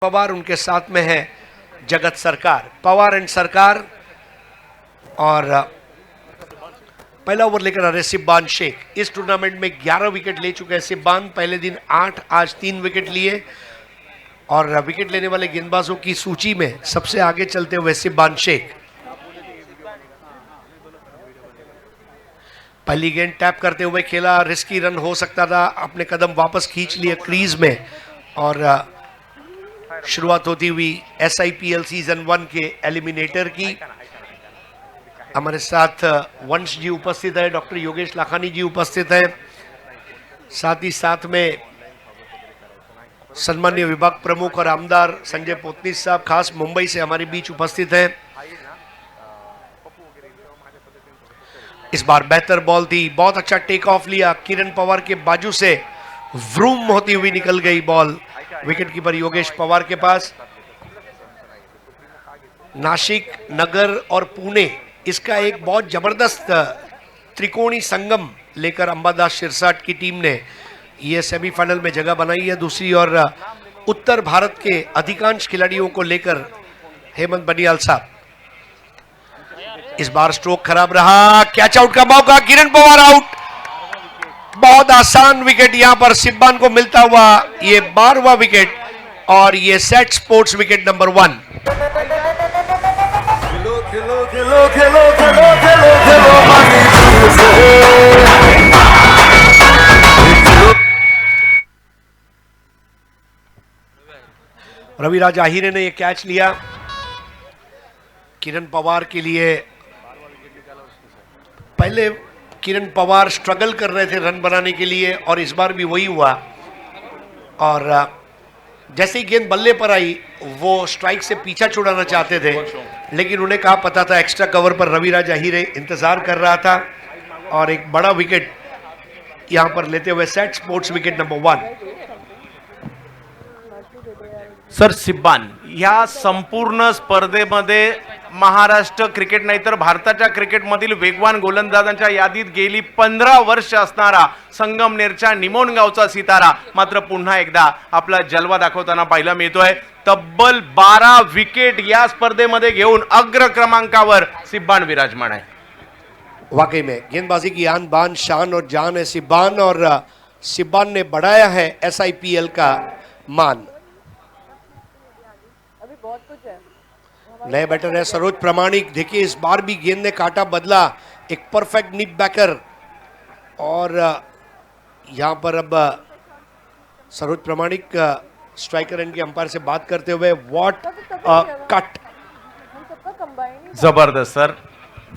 पवार, उनके साथ में है जगत सरकार, पवार एंड सरकार। और पहला ओवर लेकर आ रहे सिब्बान शेख। इस टूर्नामेंट में 11 विकेट ले चुके हैं सिब्बान। पहले दिन 8, आज 3 विकेट लिए और विकेट लेने वाले गेंदबाजों की सूची में सबसे आगे चलते हुए सिब्बान शेख। पहली गेंद टैप करते हुए खेला, रिस्की रन हो सकता था, अपने कदम वापस खींच लिए क्रीज में। और शुरुआत होती हुई SIPL सीजन 1 के एलिमिनेटर की। हमारे साथ वंश जी उपस्थित है, डॉक्टर योगेश लाखानी जी उपस्थित है, साथ ही साथ में सम्मानीय विभाग प्रमुख और आमदार संजय पोतनी साहब खास मुंबई से हमारे बीच उपस्थित हैं। इस बार बेहतर बॉल थी, बहुत अच्छा टेक ऑफ लिया, किरण पवार के बाजू से व्रूम होती हुई निकल गई ball wicket keeper Yogesh Pawar के पास। नासिक, नगर और पुणे, इसका एक बहुत जबरदस्त त्रिकोणी संगम लेकर अंबादास शिरसाट की टीम ने यह सेमीफाइनल में जगह बनाई है। दूसरी ओर उत्तर भारत के अधिकांश खिलाड़ियों को लेकर हेमंत बनियाल साहब। इस बार स्ट्रोक खराब रहा, कैच आउट का मौका, किरण पवार आउट। बहुत आसान विकेट यहां पर सिब्बान को मिलता हुआ, ये 12वां विकेट और ये Set sports wicket number 1। Raviraj Ahire ने ये कैच लिया किरण पवार के लिए। पहले किरण पवार स्ट्रगल कर रहे थे रन बनाने के लिए और इस बार भी वही हुआ। और जैसे ही गेंद बल्ले पर आई वो स्ट्राइक से पीछा छुड़ाना चाहते थे, लेकिन उन्हें कहा पता था एक्स्ट्रा कवर पर रविराज आहिरे इंतजार कर रहा था और एक बड़ा विकेट यहां पर लेते हुए Set sports wicket number 1। Sir, Sibban या संपूर्ण स्पर्धेमध्ये महाराष्ट्र क्रिकेट नाही तर भारताच्या क्रिकेटमधील वेगवान गोलंदाजांच्या यादीत गेली 15 वर्ष असणारा संगमनेरच्या निमोणगावचा सितारा मात्र पुन्हा एकदा आपला जलवा दाखवताना पाहायला मिळतोय। तब्बल 12 विकेट या स्पर्धेमध्ये घेऊन अग्र क्रमांकावर सिब्बान विराजमान आहे। वाकई में गेंदबाजी की आन बान शान और जान है सिब्बान, और सिब्बान ने बढ़ाया है SIPL का मान। नए बैटर है सरोज प्रामाणिक। देखिए इस बार भी गेंद ने काटा बदला, एक परफेक्ट निप बैकर। और यहां पर अब सरोज प्रामाणिक स्ट्राइकर एंड के अंपायर से बात करते हुए, व्हाट कट। जबरदस्त सर,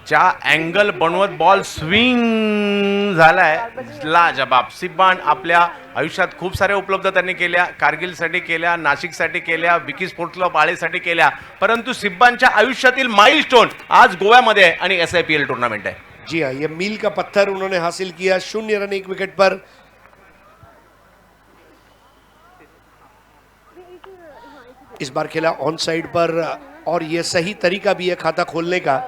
ज्या अँगल बनवत बॉल स्विंग झालाय, लाजबाब। सिब्बान आपल्या आयुष्यात खूप साऱ्या उपलब्ध त्यांनी केल्या, कारगिलसाठी केल्या, नाशिकसाठी केल्या, विकी स्पोर्ट्सला पाळेसाठी केल्या, परंतु सिब्बानच्या आयुष्यातील माइलस्टोन आज गोव्यामध्ये आहे आणि SIPL टूर्नामेंट आहे। जी हाँ, ये मील का पत्थर उन्होंने हासिल किया। 0 रन 1 विकेट पर। इस बार खेला ऑन साइड पर और ये सही तरीका भी है खाता खोलने का,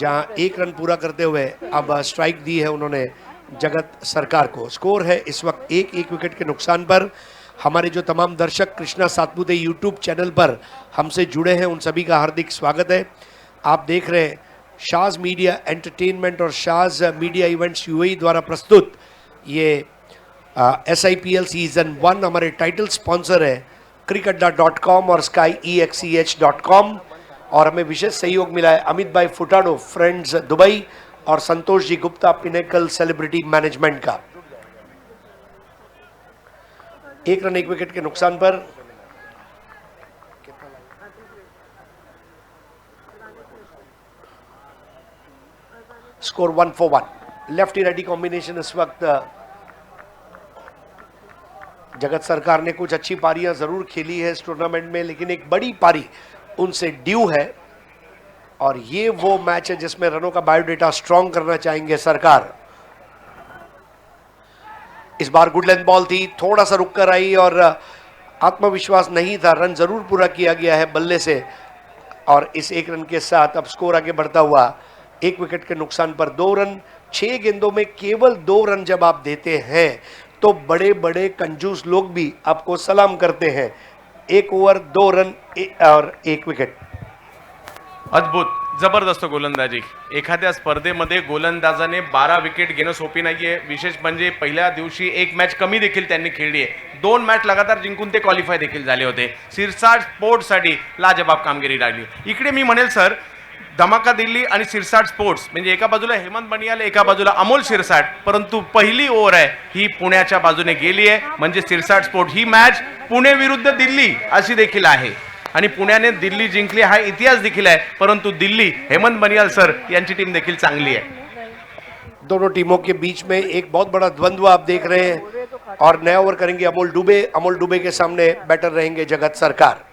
जहां 1 रन पूरा करते हुए अब स्ट्राइक दी है उन्होंने जगत सरकार को। स्कोर है इस वक्त 1 विकेट के नुकसान पर। हमारे जो तमाम दर्शक कृष्णा सातपुते यूट्यूब चैनल पर हमसे जुड़े हैं उन सभी का हार्दिक स्वागत है। आप देख रहे हैं शाज मीडिया एंटरटेनमेंट और शाज मीडिया इवेंट्स UAE द्वारा प्रस्तुत ये SIPL सीजन 1। हमारे टाइटल स्पॉन्सर है cricketadda.com और skyexch.com, और हमें विशेष सहयोग मिला है अमित भाई फुटाडो फ्रेंड्स दुबई और Santosh ji Gupta pinnacle celebrity management का। 1 रन 1 विकेट के नुकसान पर। Score 1 for 1। Lefty righty combination इस वक्त। जगत सरकार ने कुछ अच्छी पारियां जरूर खेली है इस टूर्नामेंट में, लेकिन एक बड़ी पारी उनसे ड्यू है और ये वो मैच है जिसमें रनों का बायोडेटा स्ट्रॉन्ग करना चाहेंगे सरकार। इस बार गुड लेंथ बॉल थी, थोड़ा सा रुक कर आई और आत्मविश्वास नहीं था, रन जरूर पूरा किया गया है बल्ले से। और इस 1 रन के साथ अब स्कोर आगे बढ़ता हुआ 1 विकेट के नुकसान पर 2 रन। 6 गेंदों में केवल 2 रन जब आप देते हैं तो बड़े बड़े कंजूस लोग भी आपको सलाम करते हैं। 1 ओवर 2 रन और 1 विकेट। अद्भुत जबरदस्त गोलंदाजी। एखाद्या स्पर्धेमध्ये गोलंदाजाने 12 विकेट घेणं सोपी नाहीये। विशेष म्हणजे पहिल्या दिवशी एक मॅच कमी देखील त्यांनी खेळली आहे। 2 मॅच लगातार जिंकून ते क्वालिफाय देखील झाले होते। सिरसाट स्पोर्ट्ससाठी लाजवाब कामगिरी लागली। इकडे मी म्हणेल सर, धमाका दिल्ली आणि सिरसाट स्पोर्ट्स म्हणजे एका बाजूला हेमंत बनियाल, एका बाजूला अमोल सिरसाट, परंतु पहिली ओव्हर आहे ही पुण्याच्या बाजूने गेली आहे। म्हणजे सिरसाट स्पोर्ट ही मॅच पुणे विरुद्ध दिल्ली अशी देखील आहे आणि पुण्याने दिल्ली जिंकली हा इतिहास देखील आहे। परंतु दिल्ली हेमंत बनियाल सर यांची टीम देखील चांगली आहे। दोनों टीमों के बीच में एक बहुत बड़ा द्वंद्व आप देख रहे हैं और नया ओवर करेंगे अमोल दुबे। अमोल दुबे के सामने बैटर रहेंगे जगत सरकार।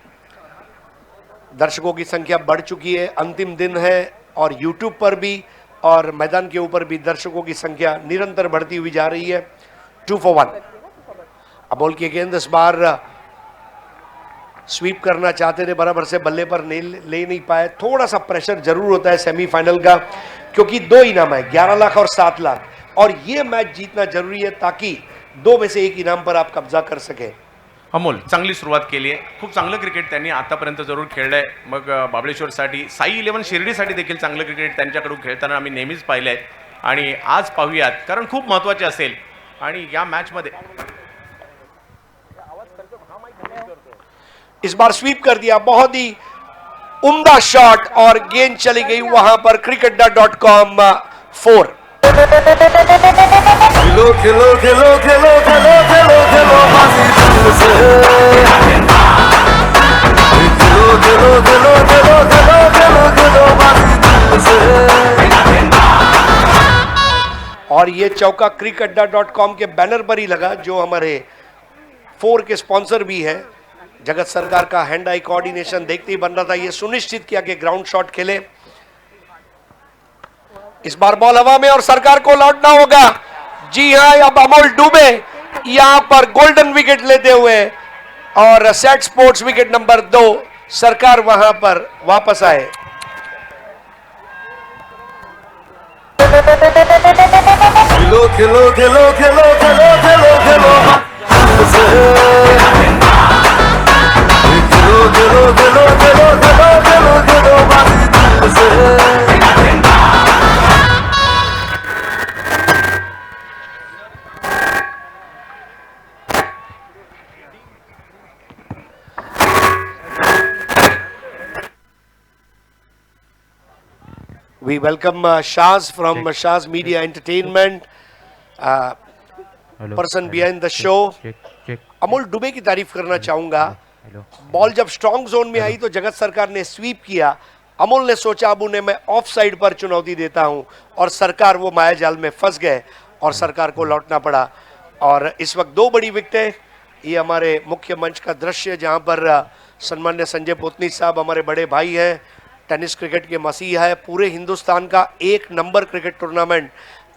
दर्शकों की संख्या बढ़ चुकी है, अंतिम दिन है और YouTube पर भी और मैदान के ऊपर भी दर्शकों की संख्या निरंतर बढ़ती हुई जा रही है। 2 for 1। अमोल की गेंद इस बार स्वीप करना चाहते थे, बराबर से बल्ले पर ले नहीं पाए। थोड़ा सा प्रेशर जरूर होता है सेमीफाइनल का, क्योंकि 2 इनाम है, 11 लाख और 7 लाख, और ये मैच जीतना जरूरी है ताकि 2 में से 1 इनाम पर आप कब्जा कर सके। अमोल चांगली सुरुवात केली आहे। खूप चांगलं क्रिकेट त्यांनी आतापर्यंत जरूर खेळलंय। मग बाबळेश्वरसाठी, साई 11 शिर्डीसाठी देखील चांगलं क्रिकेट त्यांच्याकडून खेळताना आम्ही नेहमीच पाहिलंय आणि आज पाहूयात, कारण खूप महत्त्वाचे असेल आणि या मॅचमध्ये इस बार स्वीप कर दिया, बहुत ही उम्दा शॉट और गेंद चली गई वहां पर। cricketda.com 4। खेलो खेलो खेलो खेलो खेलो खेलो खेलो बाजी दिल से। खेलो खेलो खेलो खेलो खेलो खेलो खेलो बाजी दिल से। और ये चौका cricketda.com के बैनर पर ही लगा, जो हमारे 4 के स्पॉन्सर भी है। जगत सरकार का हैंड आई कोऑर्डिनेशन देखते ही बन रहा था, ये सुनिश्चित किया कि ग्राउंड शॉट खेले। इस बार बॉल हवा में और सरकार को लौटना होगा। जी हां, अब अमोल दुबे यहां पर गोल्डन विकेट लेते हुए और सेट स्पोर्ट्स विकेट नंबर 2, सरकार वहां पर वापस आए। खेलो खेलो खेलो खेलो खेलो खेलो खेलो दिल से। खेलो खेलो खेलो खेलो खेलो खेलो खेलो बाजी दिल से। We welcome Shaz from Shaz Media Entertainment, person behind the show। Amol Dubey की तारीफ करना चाहूंगा। बॉल जब स्ट्रॉन्ग जोन में आई तो जगत सरकार ने स्वीप किया। अमोल ने सोचा अब उन्हें मैं ऑफ साइड पर चुनौती देता हूं, और सरकार वो माया जाल में फंस गए और सरकार को लौटना पड़ा। और इस वक्त 2 बड़ी विकेटें। ये हमारे मुख्य मंच का दृश्य, जहां पर सम्मान्य संजय पोतनी साहब हमारे बड़े भाई हैं, टेनिस क्रिकेट के मसीहा है। पूरे हिंदुस्तान का 1 नंबर क्रिकेट टूर्नामेंट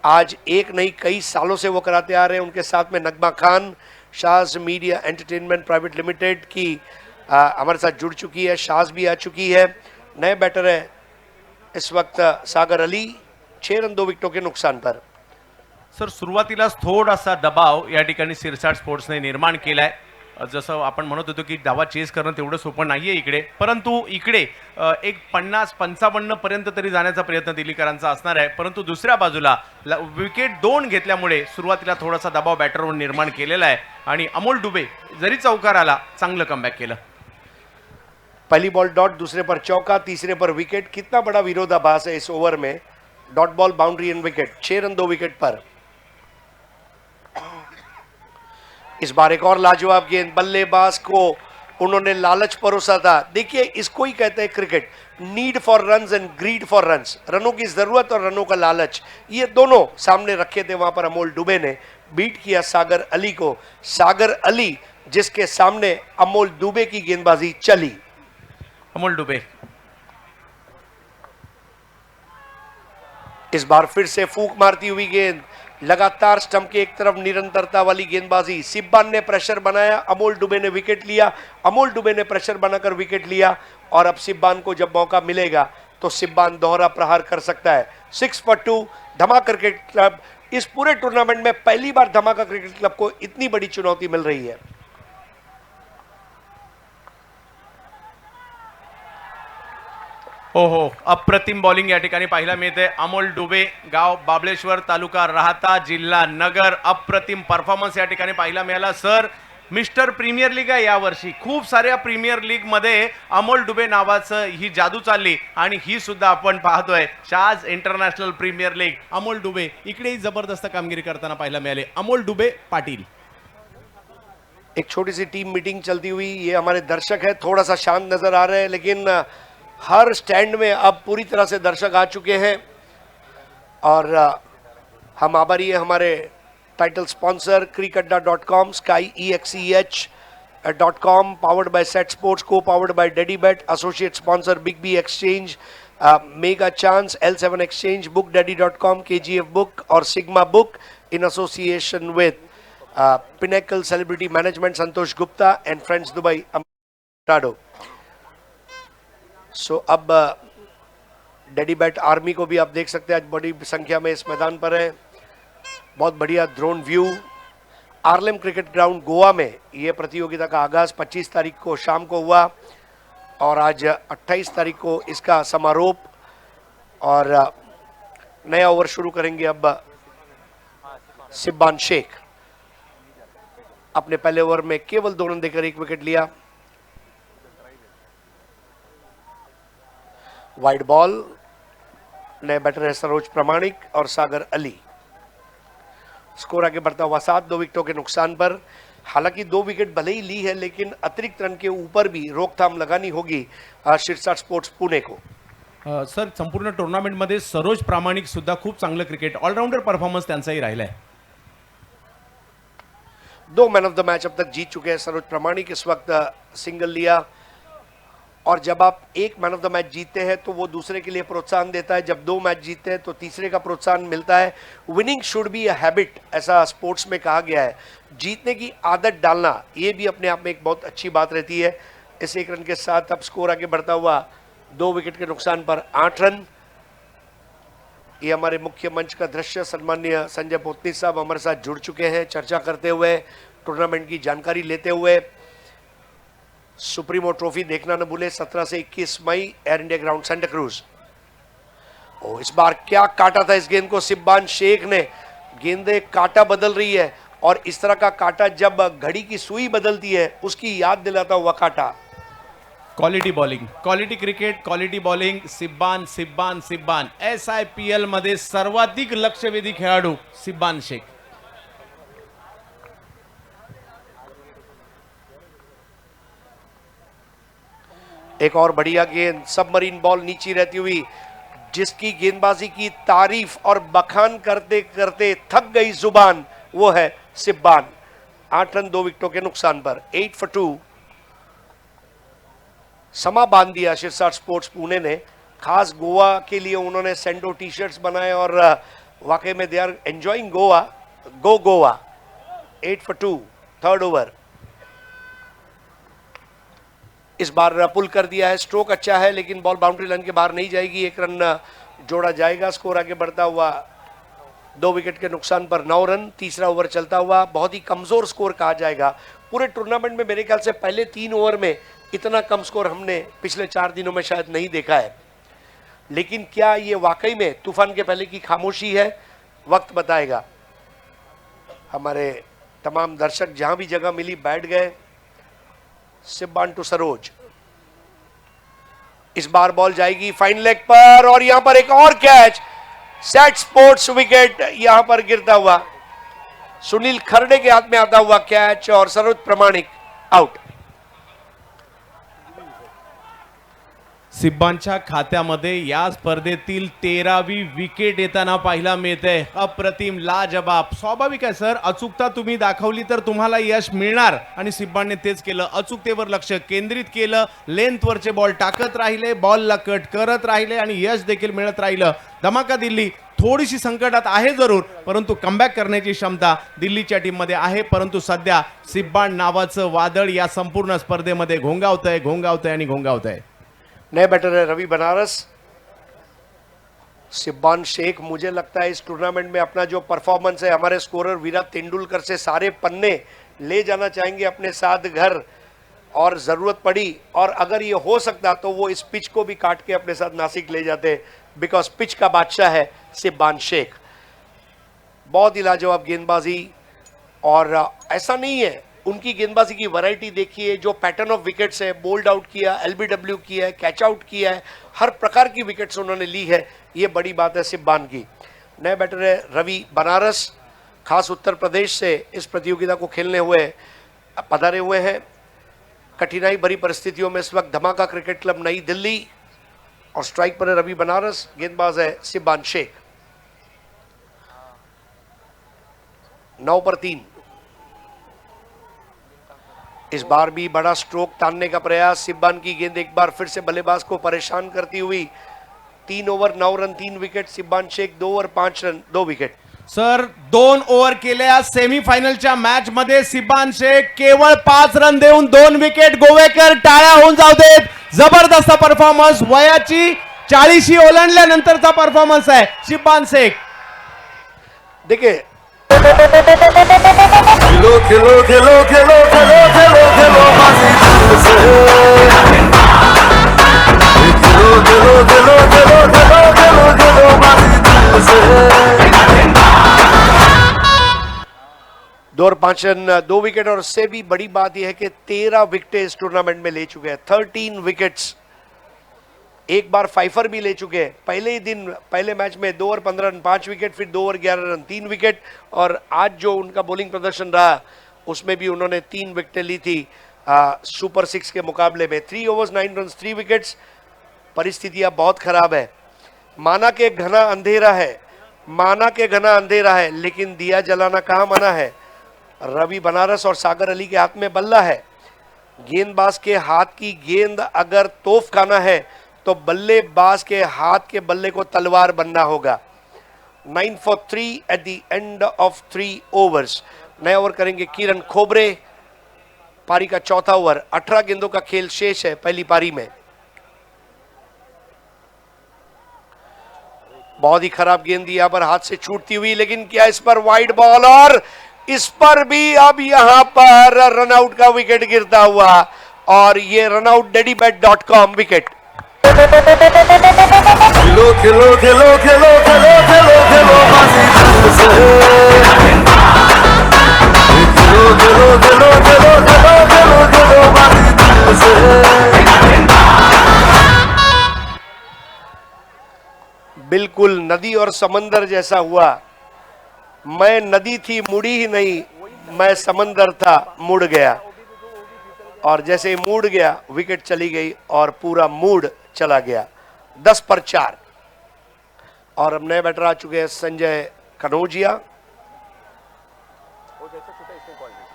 आज एक नहीं कई सालों से वो कराते आ रहे हैं। उनके साथ में Nagma Khan, Shah's media entertainment private limited की हमारे साथ जुड़ चुकी है। शाज भी आ चुकी है। नए बैटर है इस वक्त सागर अली, 6 रन 2 विकेटों के नुकसान पर। सर, सुरुवातीलाच थोडासा दबाव या ठिकाणी सिरसाट स्पोर्ट्सने निर्माण केलाय। जसं आपण म्हणत होतो की धावा चेस करणं तेवढं सोपं नाहीये इकडे, परंतु इकडे एक 50-55 पर्यंत तरी जाण्याचा प्रयत्न दिल्लीकरांचा असणार आहे। परंतु दुसऱ्या बाजूला विकेट 2 घेतल्यामुळे सुरुवातीला थोडासा दबाव बॅटरवर निर्माण केलेला आहे आणि अमोल दुबे जरी चौकार आला, चांगलं कमबॅक केलं। पहली बॉल डॉट, दूसरे पर चौका, तीसरे पर विकेट। कितना बड़ा विरोधाभास है इस ओवर में। Dot ball, boundary and wicket. 6 run 2 wicket पर। इस बार एक और लाजवाब गेंद, बल्लेबाज को उन्होंने लालच परोसा था। देखिए, इसको ही कहते हैं cricket, need for runs and greed for runs. रनों की जरूरत और रनों का लालच, ये दोनों सामने रखे थे। वहां पर अमोल दुबे ने बीट किया सागर अली को। सागर अली जिसके सामने अमोल दुबे की गेंदबाजी चली। अमोल दुबे इस बार फिर से फूंक मारती हुई गेंद, लगातार स्टंप के एक तरफ निरंतरता वाली गेंदबाजी। सिब्बान ने प्रेशर बनाया, अमोल दुबे ने विकेट लिया। अमोल दुबे ने प्रेशर बनाकर विकेट लिया और अब सिब्बान को जब मौका मिलेगा तो सिब्बान दोहरा प्रहार कर सकता है। 6 for 2। धमाका क्रिकेट क्लब इस पूरे टूर्नामेंट में पहली बार धमाका क्रिकेट क्लब को इतनी बड़ी चुनौती मिल रही है। हो हो, अप्रतिम बॉलिंग या ठिकाणी पाहायला मिळते. अमोल डुबे, गाव बाबळेश्वर, तालुका राहता, जिल्हा नगर. अप्रतिम परफॉर्मन्स या ठिकाणी पाहायला मिळाला. सर, मिस्टर प्रीमियर लीग आहे यावर्षी. खूप साऱ्या प्रीमियर लीग मध्ये अमोल डुबे नावाचं ही जादू चालली आणि ही सुद्धा आपण पाहतोय Shaaz international premier league. Amol Dube इकडेही जबरदस्त कामगिरी करताना पाहायला मिळाले. अमोल डुबे पाटील. एक छोटी सी टीम मीटिंग चलती हुई, ये हमारे दर्शक है, थोड़ा सा शांत नजर आ रहे हैं, लेकिन हर स्टैंड में अब पूरी तरह से दर्शक आ चुके हैं और हम आभारी हैं हमारे title sponsor crickadda.com, skyexeh.com, powered by Set Sports co, powered by Daddybet, associate sponsor big B exchange, mega chance, L7 exchange, bookdaddy.com, KGF book और sigma book in association with pinnacle celebrity management Santosh Gupta and friends Dubai टाडो. So अब डेडीबेट army को भी आप देख सकते हैं, आज बड़ी संख्या में इस मैदान पर है. बहुत बढ़िया drone view. Arlem cricket ground Goa में ये प्रतियोगिता का आगाज 25 तारीख को शाम को हुआ और आज 28 तारीख को इसका समारोप और नया ओवर शुरू करेंगे. अब सिब्बान शेख अपने पहले ओवर में केवल 2 रन देकर 1 विकेट लिया. Wide ball. नए बैटर है सरोज प्रमाणिक और सागर अली. स्कोर आगे बढ़ता हुआ 7, 2 विकेटों के नुकसान पर. हालांकि 2 विकेट भले ही ली है, लेकिन अतिरिक्त रन के ऊपर भी रोकथाम लगानी होगी शिरसाट स्पोर्ट्स पुणे को. सर, संपूर्ण टुर्नामेंटमध्ये सरोज प्रामाणिक सुद्धा खूप चांगलं क्रिकेट ऑलराऊंडर परफॉर्मन्स त्यांचाही राहिला आहे. 2 मैन ऑफ द मैच अब तक जीत चुके हैं सरोज प्रामाणिक. इस वक्त सिंगल लिया और जब आप एक मैन ऑफ द मैच जीतते हैं तो वो दूसरे के लिए प्रोत्साहन देता है. जब 2 मैच जीतते हैं तो तीसरे का प्रोत्साहन मिलता है. Winning should be a habit, ऐसा स्पोर्ट्स में कहा गया है. जीतने की आदत डालना ये भी अपने आप में एक बहुत अच्छी बात रहती है. इस 1 रन के साथ अब स्कोर आगे बढ़ता हुआ 2 विकेट के नुकसान पर 8 रन. ये हमारे मुख्य मंच का दृश्य. सम्माननीय संजय पोतनी साहब हमारे साथ जुड़ चुके हैं चर्चा करते हुए, टूर्नामेंट की जानकारी लेते हुए. सुप्रीमो ट्रॉफी देखना न भूले 17 से 21 मई Air India ground Santacruz. ओ, इस बार क्या काटा था इस गेंद को सिब्बान शेख ने. गेंदें काटा बदल रही है और इस तरह का काटा जब घड़ी की सुई बदलती है उसकी याद दिलाता हुआ काटा. Quality bowling, quality cricket, quality bowling. Sibban Sibban Sibban. SIPL मध्ये सर्वाधिक लक्षवेधी खेळाडू सिब्बान शेख. एक और बढ़िया गेंद. सबमरीन बॉल नीचे रहती हुई, जिसकी गेंदबाजी की तारीफ और बखान करते करते थक गई जुबान, वो है सिब्बान. 8 रन 2 विकेटों के नुकसान पर. 8 for 2. समा बांध दिया शिरसाट स्पोर्ट्स पुणे ने. खास गोवा के लिए उन्होंने सेंडो टी शर्ट्स बनाए और वाकई में they are enjoying Goa. Go Goa. 8 for 2, third over. इस बार पुल कर दिया है. स्ट्रोक अच्छा है लेकिन बॉल बाउंड्री लाइन के बाहर नहीं जाएगी. 1 रन जोड़ा जाएगा. स्कोर आगे बढ़ता हुआ 2 विकेट के नुकसान पर 9 रन. तीसरा ओवर चलता हुआ. बहुत ही कमजोर स्कोर कहा जाएगा. पूरे टूर्नामेंट में मेरे ख्याल से पहले 3 ओवर में इतना कम स्कोर हमने पिछले 4 दिनों में शायद नहीं देखा है. लेकिन क्या ये वाकई में तूफान के पहले की खामोशी है, वक्त बताएगा. हमारे तमाम दर्शक जहां भी जगह मिली बैठ गए. सिब्बान टू सरोज. इस बार बॉल जाएगी फाइन लेग पर और यहां पर एक और कैच. सेट स्पोर्ट्स विकेट यहां पर गिरता हुआ. सुनील खरडे के हाथ में आता हुआ कैच और सरोज प्रमाणिक आउट. सिब्बानच्या खात्यामध्ये या स्पर्धेतील 13वी विकेट येताना पाहायला मिळते. अप्रतिम, लाजबाब. स्वाभाविक आहे सर, अचूकता तुम्ही दाखवली तर तुम्हाला यश मिळणार आणि सिब्बानने तेच केलं. अचूकतेवर लक्ष केंद्रित केलं. लेंथवरचे बॉल टाकत राहिले, बॉलला कट करत राहिले आणि यश देखील मिळत राहिलं. धमाका दिल्ली थोडीशी संकटात आहे जरूर, परंतु कमबॅक करण्याची क्षमता दिल्लीच्या टीममध्ये आहे. परंतु सध्या सिब्बान नावाचं वादळ या संपूर्ण स्पर्धेमध्ये घोंगावतंय आणि घोंगावतंय. नए बैटर है रवि बनारस. सिब्बान शेख मुझे लगता है इस टूर्नामेंट में अपना जो परफॉर्मेंस है, हमारे स्कोरर विराट तेंदुलकर से सारे पन्ने ले जाना चाहेंगे अपने साथ घर. और जरूरत पड़ी और अगर ये हो सकता तो वो इस पिच को भी काट के अपने साथ नासिक ले जाते, बिकॉज पिच का बादशाह है सिब्बान शेख। बहुत ही लाजवाब गेंदबाजी, और ऐसा नहीं है, उनकी गेंदबाजी की वैरायटी देखिए, जो पैटर्न ऑफ विकेट्स है, बोल्ड आउट किया, एलबीडब्ल्यू किया है, कैच आउट किया है, हर प्रकार की विकेट्स उन्होंने ली है, ये बड़ी बात है सिब्बान की। नए बैटर है रवि बनारस, खास उत्तर प्रदेश से इस प्रतियोगिता को खेलने हुए पधारे हुए हैं। कठिनाई भरी परिस्थितियों में इस वक्त धमाका क्रिकेट क्लब नई दिल्ली, और स्ट्राइक पर है रवि बनारस, गेंदबाज है सिब्बान शेख। 9 पर 3। इस बार भी बड़ा स्ट्रोक तानने का प्रयास, सिब्बान की गेंद एक बार फिर से बल्लेबाज को परेशान करती हुई। 3 over 9 run 3 wicket, Sibban Shaikh 2 over 5 run 2 wicket. Sir 2 over केल्या सेमीफायनलच्या मॅच मध्ये सिब्बान शेख केवळ 5 रन देऊन 2 विकेट। गोवेकर टाळ्या होऊन जाऊ देत, जबरदस्त परफॉर्मन्स, वयाची 40 ओलांडल्यानंतरचा परफॉर्मन्स आहे सिब्बान शेख। देखिए खेलो खेलो खेलो खेलो खेलो खेलो खेलो बाजी दिल से खेलो खेलो खेलो खेलो खेलो खेलो खेलो बाजी दिल से। 2 और 5 रन 2 विकेट, और उससे भी बड़ी बात यह है कि 13 विकेट इस टूर्नामेंट में ले चुके हैं, 13 विकेट्स। एक बार फाइफर भी ले चुके हैं पहले ही दिन, पहले मैच में 2 ओवर 15 रन 5 विकेट, फिर 2 ओवर 11 रन 3 विकेट, और आज जो उनका बॉलिंग प्रदर्शन रहा उसमें भी उन्होंने 3 विकेटें ली थी सुपर 6 के मुकाबले में। 3 ओवर्स 9 रन 3 विकेट्स। परिस्थितियां बहुत खराब है, माना के घना अंधेरा है, माना के घना अंधेरा है, लेकिन दिया जलाना कहाँ मना है। रवि बनारस और सागर अली के हाथ में बल्ला है, गेंदबाज के हाथ की गेंद अगर तोफ खाना है तो बल्लेबाज के हाथ के बल्ले को तलवार बनना होगा। 9 for 3 at the end of 3 overs. नए ओवर करेंगे किरण खोबरे, पारी का चौथा ओवर। 18 गेंदों का खेल शेष है पहली पारी में। बहुत ही खराब गेंद यहां पर हाथ से छूटती हुई, लेकिन क्या इस पर वाइड बॉल, और इस पर भी अब यहां पर रनआउट का विकेट गिरता हुआ, और ये रनआउट डेडीबैट.com विकेट। खेलो खेलो खेलो खेलो खेलो खेलो खेलो बाजी दिल से खेलो खेलो खेलो खेलो खेलो खेलो खेलो बाजी दिल से। बिल्कुल नदी और समंदर जैसा हुआ। मैं नदी थी मुड़ी ही नहीं, मैं समंदर था मुड़ गया, और जैसे ही मुड़ गया विकेट चली गई और पूरा मूड चला गया। 10 पर 4। और अब नए बैटर आ चुके हैं संजय कनौजिया।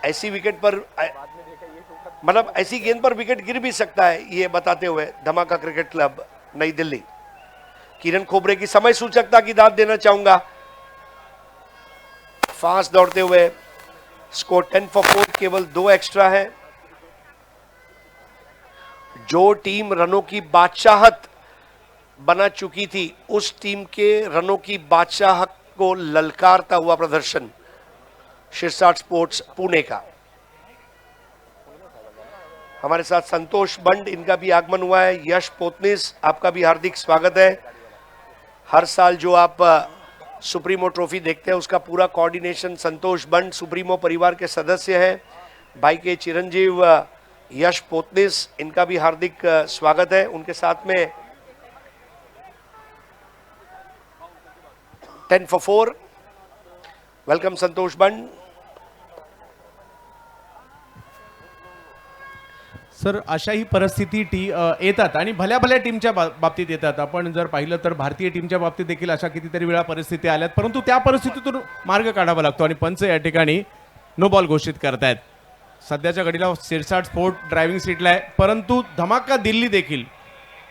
ऐसी विकेट पर, मतलब ऐसी गेंद पर विकेट गिर भी सकता है, ये बताते हुए धमाका क्रिकेट क्लब नई दिल्ली। किरण खोबरे की समय सूचकता की दाद देना चाहूंगा, फास्ट दौड़ते हुए। स्कोर 10 for 4, केवल 2 एक्स्ट्रा है। जो टीम रनों की बादशाहत बना चुकी थी, उस टीम के रनों की बादशाहत को ललकारता हुआ प्रदर्शन शिरसाट स्पोर्ट्स पुणे का। हमारे साथ संतोष बंड, इनका भी आगमन हुआ है। यश पोतनीस, आपका भी हार्दिक स्वागत है। हर साल जो आप सुप्रीमो ट्रॉफी देखते हैं उसका पूरा कोऑर्डिनेशन संतोष बंड सुप्रीमो परिवार के सदस्य हैं। भाई के चिरंजीव यश पोतनीस, इनका भी हार्दिक स्वागत है। उनके साथ में 10 for 4। Welcome Santosh Band. Sir अशाही परिस्थिती येतात आणि भल्या भल्या टीमच्या बाबतीत येतात। आपण जर पाहिलं तर भारतीय टीमच्या बाबतीत देखील अशा कितीतरी वेळा परिस्थिती आल्यात, परंतु त्या परिस्थितीतून मार्ग काढावा लागतो आणि पंच या ठिकाणी नो बॉल घोषित करतायत। सध्याच्या घडीला शिरसाट स्पोर्ट ड्रायव्हिंग सीटला आहे, परंतु धमाका दिल्ली देखील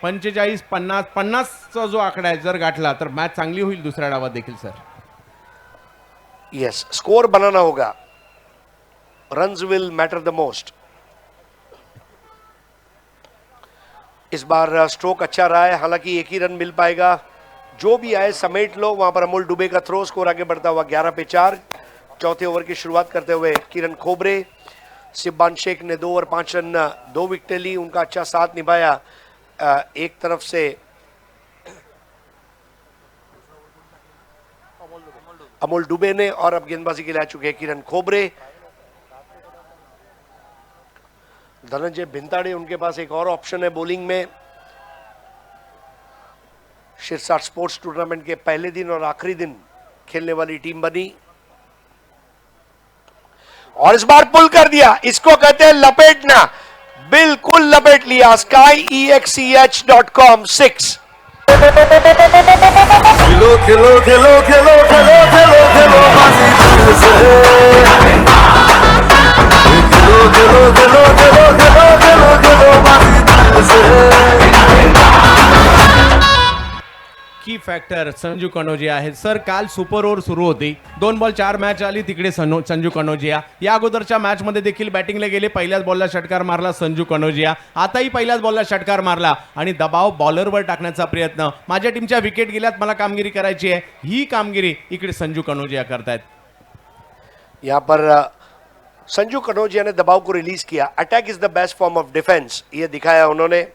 45-50-50चा जो आकडा आहे जर गाठला तर मॅच चांगली होईल दुसऱ्या डावात देखील। सर यस, स्कोर बनाना होगा, runs will matter the most. इस बार स्ट्रोक अच्छा रहा है, हालांकि एक ही रन मिल पाएगा, जो भी आए समेट लो। वहां पर अमोल डुबे का थ्रो, स्कोर आगे बढ़ता हुआ 11 पे 4। चौथे ओवर की शुरुआत करते हुए किरण खोबरे, सिब्बान शेख ने 2 ओवर 5 रन 2 विकेटें ली, उनका अच्छा साथ निभाया। एक तरफ से अमोल दुबे ने, और अब गेंदबाजी के लिए आ चुके हैं किरण खोबरे। धनंजय भिंताड़े, उनके पास एक और ऑप्शन है बॉलिंग में। शिरसाट स्पोर्ट्स टूर्नामेंट के पहले दिन और आखिरी दिन खेलने वाली टीम बनी, और इस बार पुल कर दिया। इसको कहते हैं लपेटना, बिल्कुल लपेट लिया। SkyEXCH.com 6। खेलो खेलो खेलो खेलो खेलो खेलो खेलो बाजी दिल से, खेलो खेलो खेलो खेलो खेलो खेलो खेलो बाजी दिल से। की फॅक्टर संजू कनोजिया आहे सर. काल सुपर ओव्हर सुरू होती, 2 बॉल 4 मॅच आली तिकडे संजू कनोजिया. या अगोदरच्या मॅच मध्ये देखील बॅटिंगला गेले, पहिल्याच बॉलला षटकार मारला संजू कनोजिया. आताही पहिल्याच बॉलला षटकार मारला आणि दबाव बॉलरवर टाकण्याचा प्रयत्न. माझ्या टीमच्या विकेट गेल्यात, मला कामगिरी करायची आहे, ही कामगिरी इकडे संजू कनोजिया करतायत. यहां पर संजू कनोजिया ने दबाव को रिलीज किया। Attack is the best form of defence, ये दिखाया उन्होंने।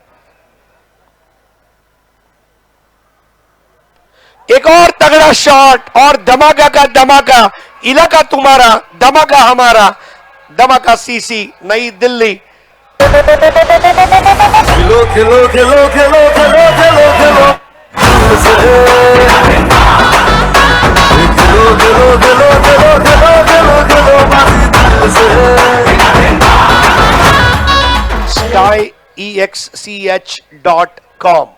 एक और तगड़ा शॉट, और धमाका का धमाका। इलाका तुम्हारा, धमाका हमारा। धमाका सीसी, नई दिल्ली। खेलो खेलो खेलो खेलो खेलो खेलो खेलो दिल से, खेलो खेलो खेलो खेलो खेलो खेलो खेलो बाजी दिल से। SkyEXCH.com।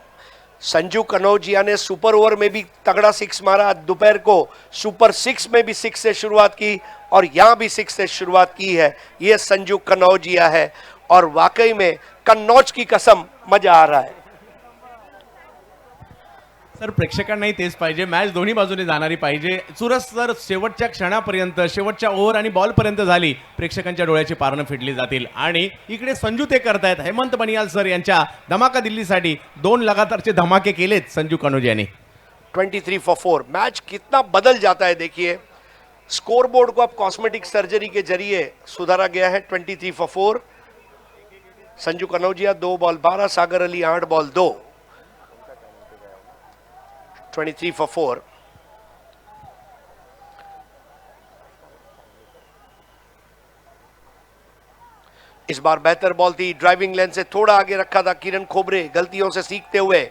संजू कनौजिया ने सुपर ओवर में भी तगड़ा 6 मारा, दोपहर को सुपर 6 में भी 6 से शुरुआत की, और यहां भी 6 से शुरुआत की है। यह संजू कनौजिया है, और वाकई में कन्नौज की कसम, मजा आ रहा है। सर प्रेक्षकांनाही तेच पाहिजे, मॅच दोन्ही बाजूने जाणारी पाहिजे. सुरज सर, शेवटच्या क्षणापर्यंत, शेवटच्या ओव्हर आणि बॉल पर्यंत झाली, प्रेक्षकांच्या डोळ्याची पारणं फिटली जातील. आणि इकडे संजू ते करतायत. हेमंत बनियाल सर यांच्या धमाका दिल्लीसाठी 2 लगातारचे धमाके केलेत संजू कनोजियाने. 23 for 4। मैच कितना बदल जाता है देखिए। स्कोरबोर्ड को अब कॉस्मेटिक सर्जरी के जरिए सुधारा गया है। 23 for 4। Sanju Kanojia 2 ball 12, Sagar Ali 8 ball 2। 23 for 4। इस बार बेहतर बॉल थी, ड्राइविंग लेन से थोड़ा आगे रखा था किरण खोबरे, गलतियों से सीखते हुए।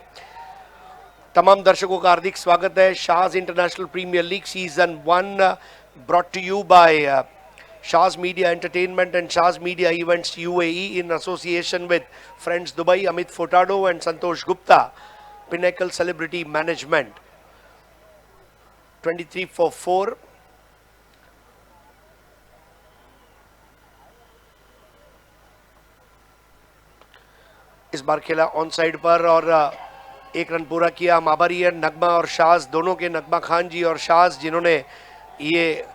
तमाम दर्शकों का हार्दिक स्वागत है। Shah's international premier league season 1 brought to you by Shah's Media Entertainment and Shah's Media Events UAE in association with Friends Dubai, Amit Furtado and Santosh Gupta, Pinnacle Celebrity Management। 23 for 4। इस बार खेला ऑन साइड पर और 1 run पूरा किया। हम आभारी है नगमा और शाज दोनों के, नगमा खान जी और शाज जिन्होंने ये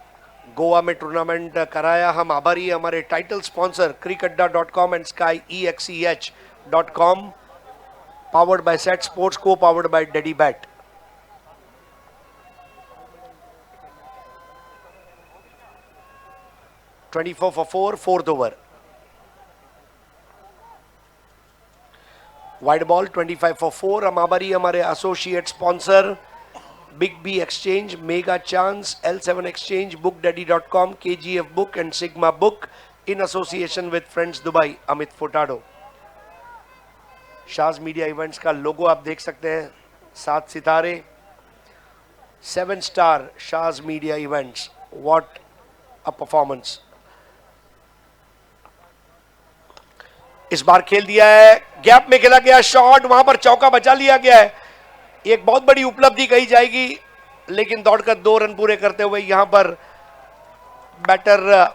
गोवा में टूर्नामेंट कराया। हम आभारी है हमारे title sponsor crickadda.com and SkyEXCH.com, powered by Set Sports, co powered by Daddybet. (24 for 4), 4th over. Wide ball 25 for 4। हम आभारी हमारे associate sponsor big B exchange, mega chance, L7 exchange, bookdaddy.com, KGF book and sigma book in association with friends Dubai, Amit फोटाडो। Shah's media events का logo आप देख सकते हैं, 7 सितारे, 7 star Shah's media events. What a performance. इस बार खेल दिया है, गैप में खेला गया शॉट, वहां पर चौका बचा लिया गया है। एक बहुत बड़ी उपलब्धि कही जाएगी, लेकिन दौड़कर 2 रन पूरे करते हुए यहां पर बैटर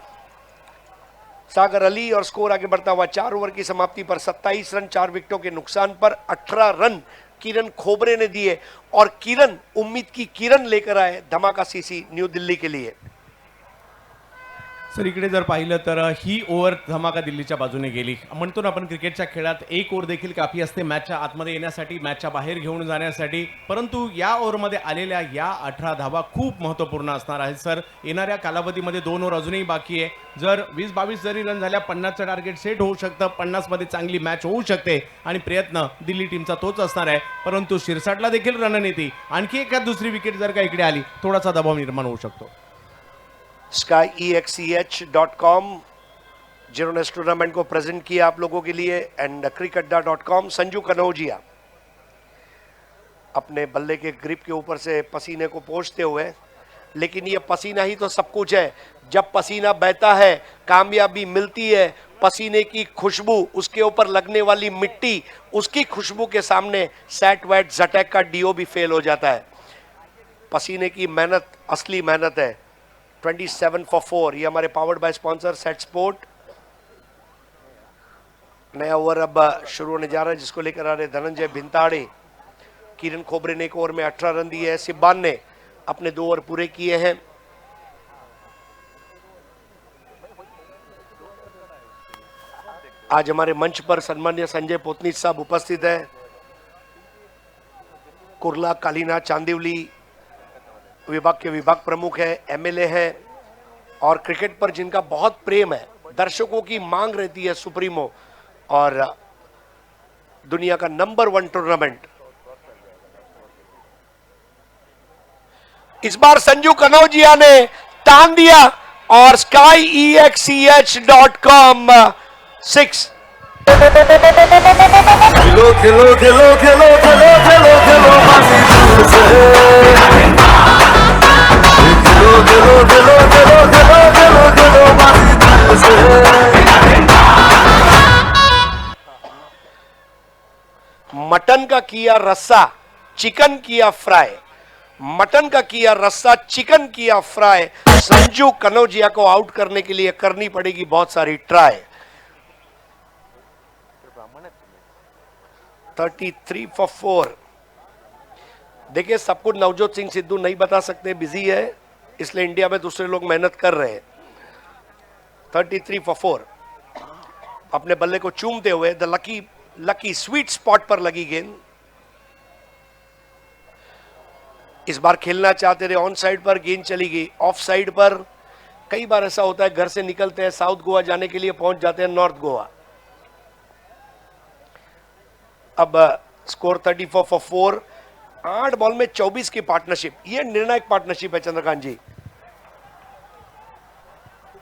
सागर अली, और स्कोर आगे बढ़ता हुआ 4 ओवर की समाप्ति पर 27 रन 4 विकेटों के नुकसान पर 18 रन किरण खोबरे ने दिए, और किरण उम्मीद की किरण लेकर आए धमाका सीसी न्यू दिल्ली के लिए। सर इकडे जर पाहिलं तर ही ओव्हर धमाका दिल्लीच्या बाजूने गेली. म्हणतो ना आपण क्रिकेटच्या खेळात एक ओव्हर देखील काफी असते मॅचच्या आतमध्ये येण्यासाठी, मॅचच्या बाहेर घेऊन जाण्यासाठी. परंतु या ओव्हरमध्ये आलेल्या या 18 धावा खूप महत्त्वपूर्ण असणार आहेत सर. येणाऱ्या कालावधीमध्ये 2 ओव्हर अजूनही बाकी आहे. जर 20-22 जरी रन झाल्या 50चं टार्गेट सेट होऊ शकतं. 50 मध्ये चांगली मॅच होऊ शकते आणि प्रयत्न दिल्ली टीमचा तोच असणार आहे. परंतु शिरसाटला देखील रणनीती आणखी एखाद दुसरी विकेट जर का इकडे आली थोडासा दबाव निर्माण होऊ शकतो. skyexch.com जिन्होंने इस टूर्नामेंट को प्रेजेंट किया आप लोगों के लिए, एंड cricketda.com संजू कनौजिया अपने बल्ले के ग्रिप के ऊपर से पसीने को पोंछते हुए, लेकिन ये पसीना ही तो सब कुछ है. जब पसीना बहता है कामयाबी मिलती है. पसीने की खुशबू, उसके ऊपर लगने वाली मिट्टी, उसकी खुशबू के सामने सैट वैट जटैक का डीओ भी फेल हो जाता है. पसीने की मेहनत असली मेहनत है. 27 for 4. ये हमारे powered by sponsor set sport. नया ओवर अब शुरू होने जा रहा है जिसको लेकर आ रहे धनंजय भिंताड़े. किरण खोबरे ने एक ओवर में 18 रन दिए हैं. सिब्बान ने अपने 2 ओवर पूरे किए हैं. आज हमारे मंच पर सम्मान्य संजय पोतनीच साहब उपस्थित है. कुर्ला कालीना चांदिवली विभाग के विभाग प्रमुख है, एमएलए है, और क्रिकेट पर जिनका बहुत प्रेम है, दर्शकों की मांग रहती है सुप्रीमो, और दुनिया का नंबर 1 टूर्नामेंट. इस बार संजू कनौजिया ने तान दिया और skyexch.com 6. खेलो खेलो खेलो खेलो खेलो खेलो खेलो बाजी दिल से. खेलो खेलो खेलो खेलो खेलो खेलो खेलो बाजी दिल से. मटन का किया रस्सा, चिकन किया फ्राई. मटन का किया रस्सा, चिकन किया फ्राई. संजू कनौजिया को आउट करने के लिए करनी पड़ेगी बहुत सारी ट्राई. 33 for 4. देखिए सब कुछ नवजोत सिंह सिद्धू नहीं बता सकते, बिजी है, इसलिए इंडिया में दूसरे लोग मेहनत कर रहे हैं. 33 for 4. अपने बल्ले को चूमते हुए द लकी स्वीट स्पॉट पर लगी गेंद. इस बार खेलना चाहते थे ऑन साइड पर, गेंद चली गई ऑफ साइड पर. कई बार ऐसा होता है, घर से निकलते हैं साउथ गोवा जाने के लिए, पहुंच जाते हैं नॉर्थ गोवा. अब स्कोर 34 for 4. 8 बॉल में 24 की पार्टनरशिप, ये निर्णायक पार्टनरशिप है चंद्रकांत जी.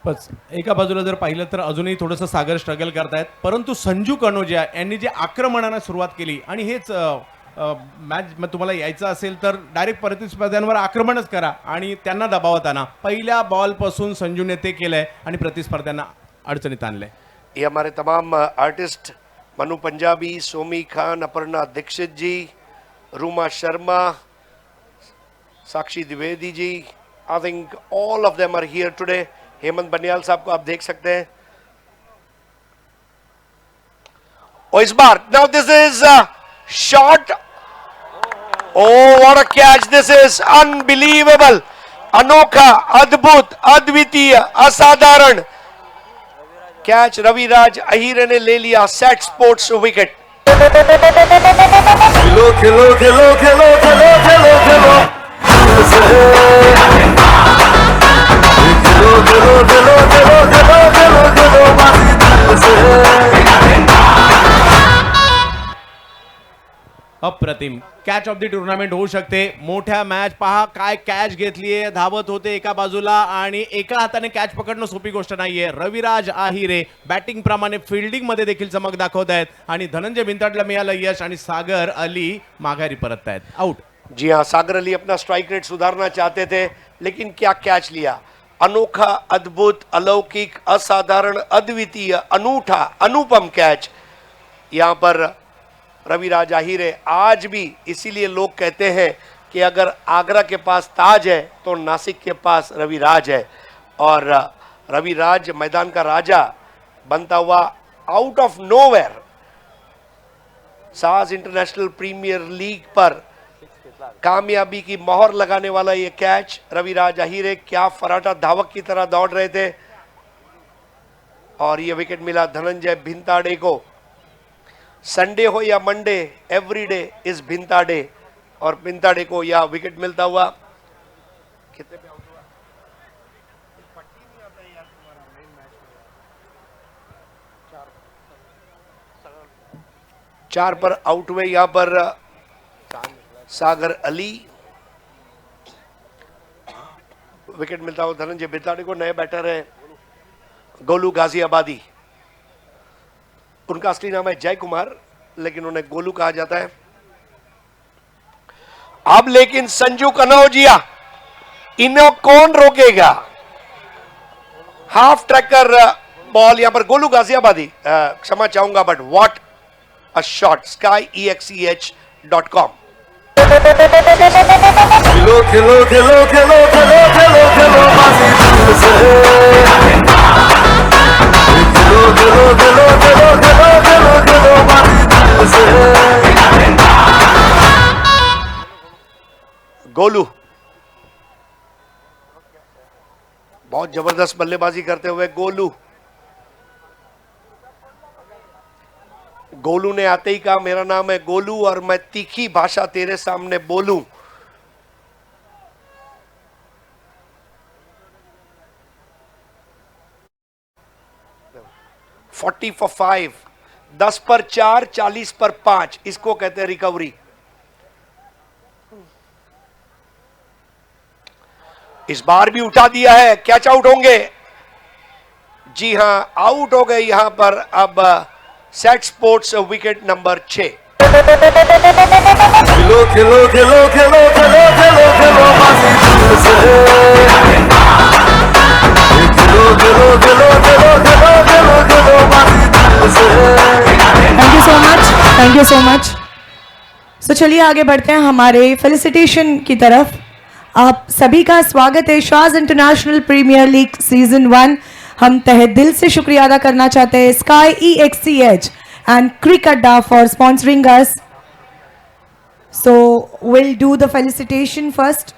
बस एका बाजूला जर पाहिलं तर अजूनही थोडंसं सागर स्ट्रगल करतायत. परंतु संजू कनौजिया यांनी जे आक्रमणाला सुरुवात केली, आणि हेच मॅच तुम्हाला यायचं असेल तर डायरेक्ट प्रतिस्पर्ध्यांवर आक्रमणच करा आणि त्यांना दबावात आणा. पहिल्या बॉलपासून संजूने ते केलंय आणि प्रतिस्पर्ध्यांना अडचणीत आणलंय. ये हमारे तमाम artist Manu Punjabi, Somi Khan, Aparna Dixit ji, Ruma Sharma, Sakshi Dwivedi ji, I think all of them are here today. Hemant Baniyal साहब को आप देख सकते हैं. और इस बार now this is shot. Oh, what a catch this is! Unbelievable! अनोखा, अद्भुत, अद्वितीय, असाधारण कैच रविराज अहीरे ने ले लिया. Set sports wicket. खेलो खेलो खेलो खेलो खेलो खेलो खेलो दिल से. खेलो खेलो खेलो खेलो खेलो खेलो खेलो बाजी दिल से. अप्रतिम कॅच ऑफ द टुर्नामेंट होऊ शकते. मोठ्या मॅच पहा काय कॅच घेतलीये, धावत होते एका बाजूला आणि एका हाताने कॅच पकडणं सोपी गोष्ट नाहीये. रविराज आहिरे बॅटिंग प्रमाणे फिल्डिंग मध्ये देखील चमक दाखवत आहेत आणि धनंजय भिंताडला मिळालं यश आणि सागर अली माघारी परत आहेत. आउट. जी हाँ, सागर अली अपना स्ट्राइक रेट सुधारना चाहते थे, लेकिन क्या कैच लिया. अनोखा, अद्भुत, अलौकिक, असाधारण, अद्वितीय, अनूठा, अनुपम कैच. यहां पर रविराज आहिरे आज भी, इसीलिए लोग कहते हैं कि अगर आगरा के पास ताज है तो नासिक के पास रविराज है. और रविराज मैदान का राजा बनता हुआ आउट ऑफ नोवेयर साज इंटरनेशनल प्रीमियर लीग पर कामयाबी की मोहर लगाने वाला ये कैच. रविराज आहिरे क्या फराटा धावक की तरह दौड़ रहे थे. और ये विकेट मिला धनंजय भिंताड़े को। संडे हो या Monday, every day is Bhintade, और भिंताड़े को यह विकेट मिलता हुआ। कितने पे आउट हुआ? पट्टी नहीं आता है यार तुम्हारा मेन मैच में। 4 पर आउट हुए यहां पर सागर अली। विकेट मिलता हुआ धनंजय भिंताड़े को। नए बैटर है गोलू गाजियाबादी। उनका असली नाम है जय कुमार, लेकिन उन्हें गोलू कहा जाता है। अब लेकिन संजू कनौजिया, इन्हें कौन रोकेगा? हाफ ट्रैकर बॉल यहां पर गोलू गाजियाबादी, क्षमा चाहूंगा, but what a shot. skyexch.com। खेलो खेलो खेलो खेलो खेलो खेलो खेलो बाजी दिल से खेलो खेलो खेलो खेलो खेलो खेलो खेलो बाजी दिल से। गोलू बहुत जबरदस्त बल्लेबाजी करते हुए गोलू ने आते ही कहा मेरा नाम है गोलू और मैं तीखी भाषा तेरे सामने बोलूं। $40 for 5, 10 पर 4, 40 पर 5, इसको कहते हैं रिकवरी। इस बार भी उठा दिया है, कैच आउट होंगे। जी हां, आउट हो गए यहां पर अब सेट स्पोर्ट्स विकेट नंबर 6। खेलो खेलो खेलो खेलो खेलो खेलो खेलो बाजी दिल से खेलो खेलो खेलो खेलो खेलो खेलो खेलो बाजी दिल से। Thank you so much, thank you so much. So चलिए आगे बढ़ते हैं हमारे फेलिसिटेशन की तरफ। आप सभी का स्वागत है Shaaz international premier league season 1। हम तहे दिल से शुक्रिया अदा करना चाहते हैं SkyEXCH and Crickadda for sponsoring us. So will do the felicitation first.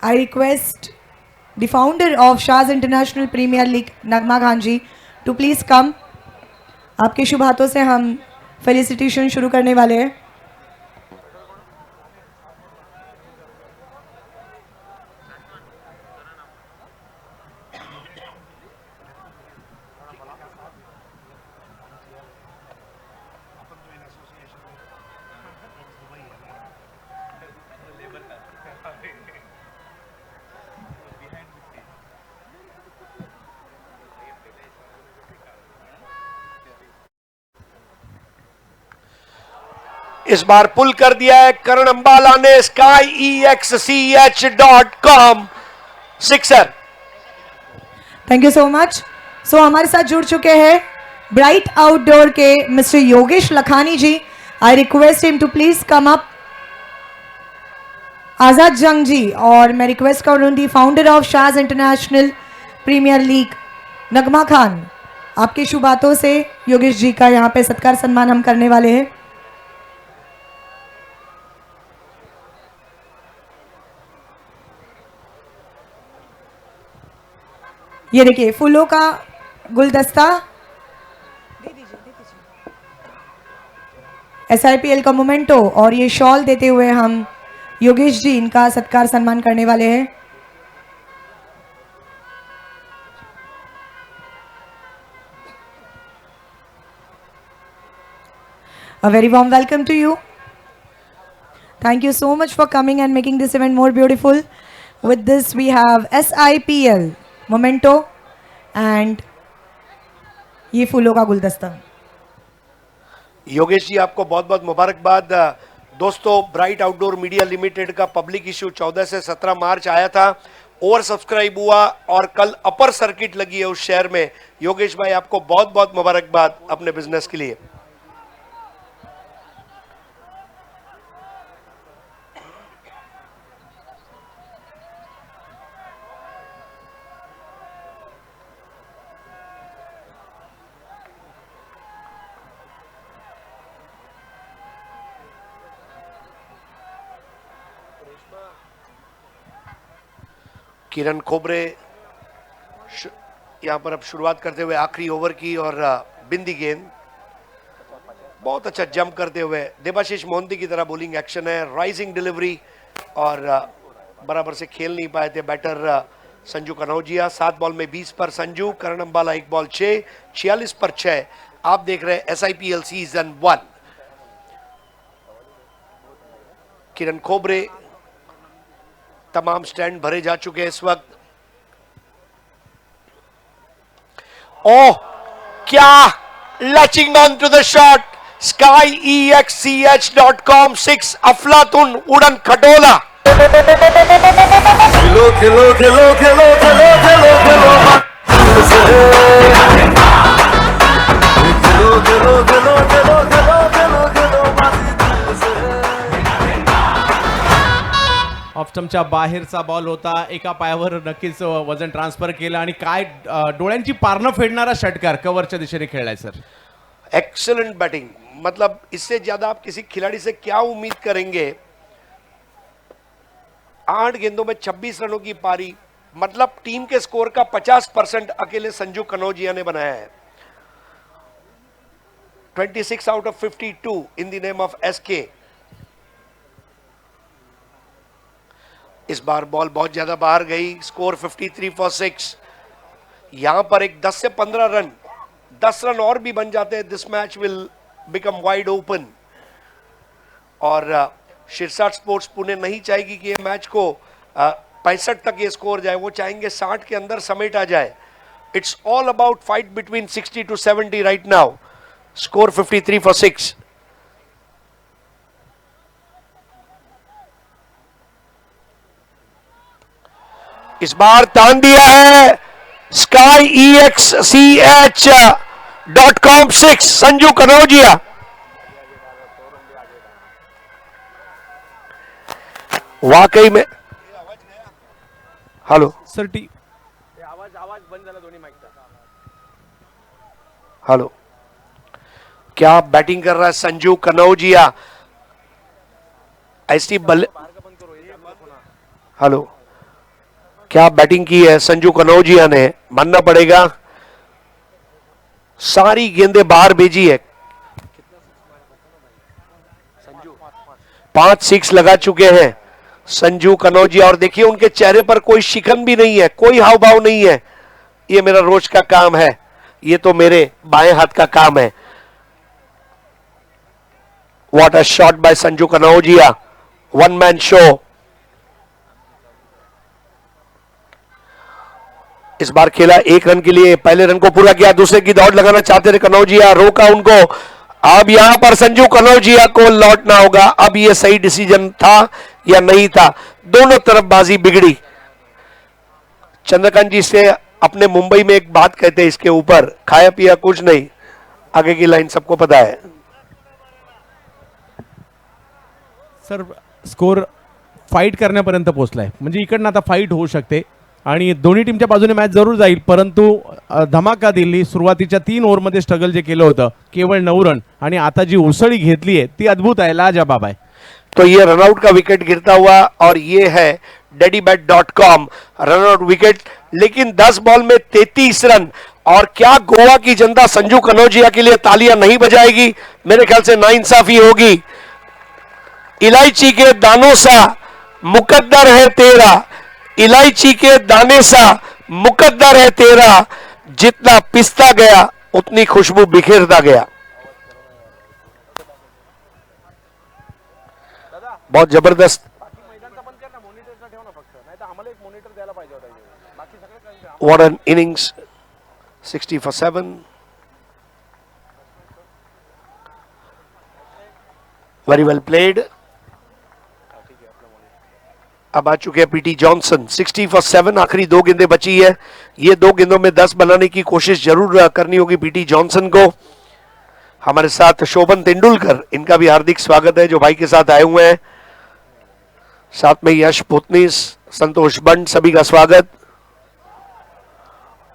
I request the founder of Shah's International Premier League, Nagma Khan ji, to please come. आपके शुभ हाथों से हम फेलिसिटेशन शुरू करने वाले हैं। इस बार पुल कर दिया है करण अंबाला ने SkyEXCH.com। Sixer. Thank you so much. So हमारे साथ जुड़ चुके हैं ब्राइट आउटडोर के mister Yogesh Lakhani ji. I request him to please come up. Azad Jung ji, और मैं रिक्वेस्ट करूंगी founder of Shah's international premier league Nagma Khan, आपके शुभ हाथों से योगेश जी का यहाँ पे सत्कार सम्मान हम करने वाले हैं। ये देखिए फूलों का गुलदस्ता, SIPL का मोमेंटो, और ये शॉल देते हुए हम योगेश जी इनका सत्कार सम्मान करने वाले हैं। A very warm welcome to you. Thank you so much for coming and making this event more beautiful. With this we have SIPL memento and ये फूलों का गुलदस्ता। योगेश जी आपको बहुत बहुत मुबारकबाद। दोस्तों, ब्राइट आउटडोर मीडिया लिमिटेड का पब्लिक इश्यू 14 से 17 मार्च आया था, ओवर सब्सक्राइब हुआ और कल अपर सर्किट लगी है उस शहर में। योगेश भाई आपको बहुत बहुत मुबारकबाद अपने बिजनेस के लिए। किरण खोबरे यहां पर अब शुरुआत करते हुए आखिरी ओवर की और बिंदी गेंद बहुत अच्छा जंप करते हुए देबाशीष मोहंती की तरह बॉलिंग एक्शन है, राइजिंग डिलीवरी और बराबर से खेल नहीं पाए थे बैटर संजू कनौजिया। 7 बॉल में 20 पर संजू, करण अंबाला 1 बॉल 6, 46 पर 6। आप देख रहे हैं SIPL सीजन 1। किरण खोबरे, तमाम स्टैंड भरे जा चुके हैं इस वक्त। ओह क्या latching on to the shot, SkyEXCH.com 6 अफलातुन उड़न खटोला। खेलो खेलो खेलो खेलो खेलो खेलो खेलो दिल से खेलो खेलो खेलो खेलो खेलो खेलो खेलो बाजी दिल से। ऑफ स्टंपच्या बाहेरचा बॉल होता, एका पायावर नक्कीच वजन ट्रान्सफर केलं आणि काय डोळ्यांची पारणं फेडणारा षटकार कव्हरच्या दिशेने खेळलाय सर। एक्सेलेंट बैटिंग, मतलब इससे ज्यादा आप किसी खिलाड़ी से क्या उम्मीद करेंगे। 8 गेंदों में 26 रनों की पारी, मतलब टीम के स्कोर का 50% अकेले संजू कनौजिया ने बनाया है। 26 out of 52 in the name of SK। इस बार बॉल बहुत ज्यादा बाहर गई, स्कोर 53 फॉर 6। यहां पर एक 10 से 15 रन, 10 रन और भी बन जाते हैं, this match will become wide open. और शिरसाट स्पोर्ट्स पुणे नहीं चाहेगी कि ये मैच को 65 तक ये स्कोर जाए, वो चाहेंगे 60 के अंदर समेटा जाए। It's all about fight between 60 to 70 right now. Score 53 for 6। इस बार तान दिया है SkyEXCH.com 6 संजू कनौजिया। वाकई में हेलो सर टी हेलो, क्या बैटिंग कर रहा है संजू कनौजिया। ऐसी बल्ले, हेलो, क्या बैटिंग की है संजू कनौजिया ने, मानना पड़ेगा। सारी गेंदें बाहर भेजी है। 5 6 लगा चुके हैं संजू कनौजिया। और देखिए उनके चेहरे पर कोई शिकन भी नहीं है, कोई हाव भाव नहीं है। ये मेरा रोज का काम है, ये तो मेरे बाएं हाथ का काम है। What a shot by Sanju Kanojia, one man show. इस बार खेला 1 रन के लिए, पहले रन को पूरा किया, दूसरे की दौड़ लगाना चाहते थे कनौजिया, रोका उनको। अब यहां पर संजू कनौजिया को लौटना होगा। अब यह सही डिसीजन था या नहीं था, दोनों तरफ बाजी बिगड़ी। चंद्रकांत जी से अपने मुंबई में एक बात कहते हैं इसके ऊपर, खाया पिया कुछ नहीं, आगे की लाइन सबको पता है। सर स्कोर फाईट करण्यापर्यंत पोहोचलाय, म्हणजे इकडनं आता फाईट होऊ शकते आणि दोन्ही टीमच्या बाजूने मॅच जरूर जाईल, परंतु धमाका दिल्ली सुरुवातीच्या 3 ओव्हरमध्ये स्ट्रगल जे केलं होतं, केवळ 9 रन आणि आता जी उसळी घेतली आहे ती अद्भुत आहे, लाजवाब आहे। तो ये रनआउट का विकेट गिरता हुआ, और ये है डेडीबैट.com रनआउट विकेट, लेकिन 10 बॉल में 33 रन। और क्या गोवा की जनता संजू कनौजिया के लिए तालियां नहीं बजाएगी? मेरे ख्याल से नाइंसाफी होगी। इलायची के दानों सा मुकद्दर है तेरा, इलायची के दाने सा मुकद्दर है तेरा, जितना पिसता गया उतनी खुशबू बिखेरता गया। बहुत जबरदस्त। What an innings, 60 for 7। Very well played। अब आ चुके हैं पीटी जॉनसन, 60 for 7। आखिरी 2 गेंदें बची है, ये 2 गेंदों में 10 बनाने की कोशिश जरूर करनी होगी पीटी जॉनसन को। हमारे साथ शोभन तेंदुलकर, इनका भी हार्दिक स्वागत है जो भाई के साथ आए हुए हैं। साथ में यश पुतनीस, संतोष बंड, सभी का स्वागत।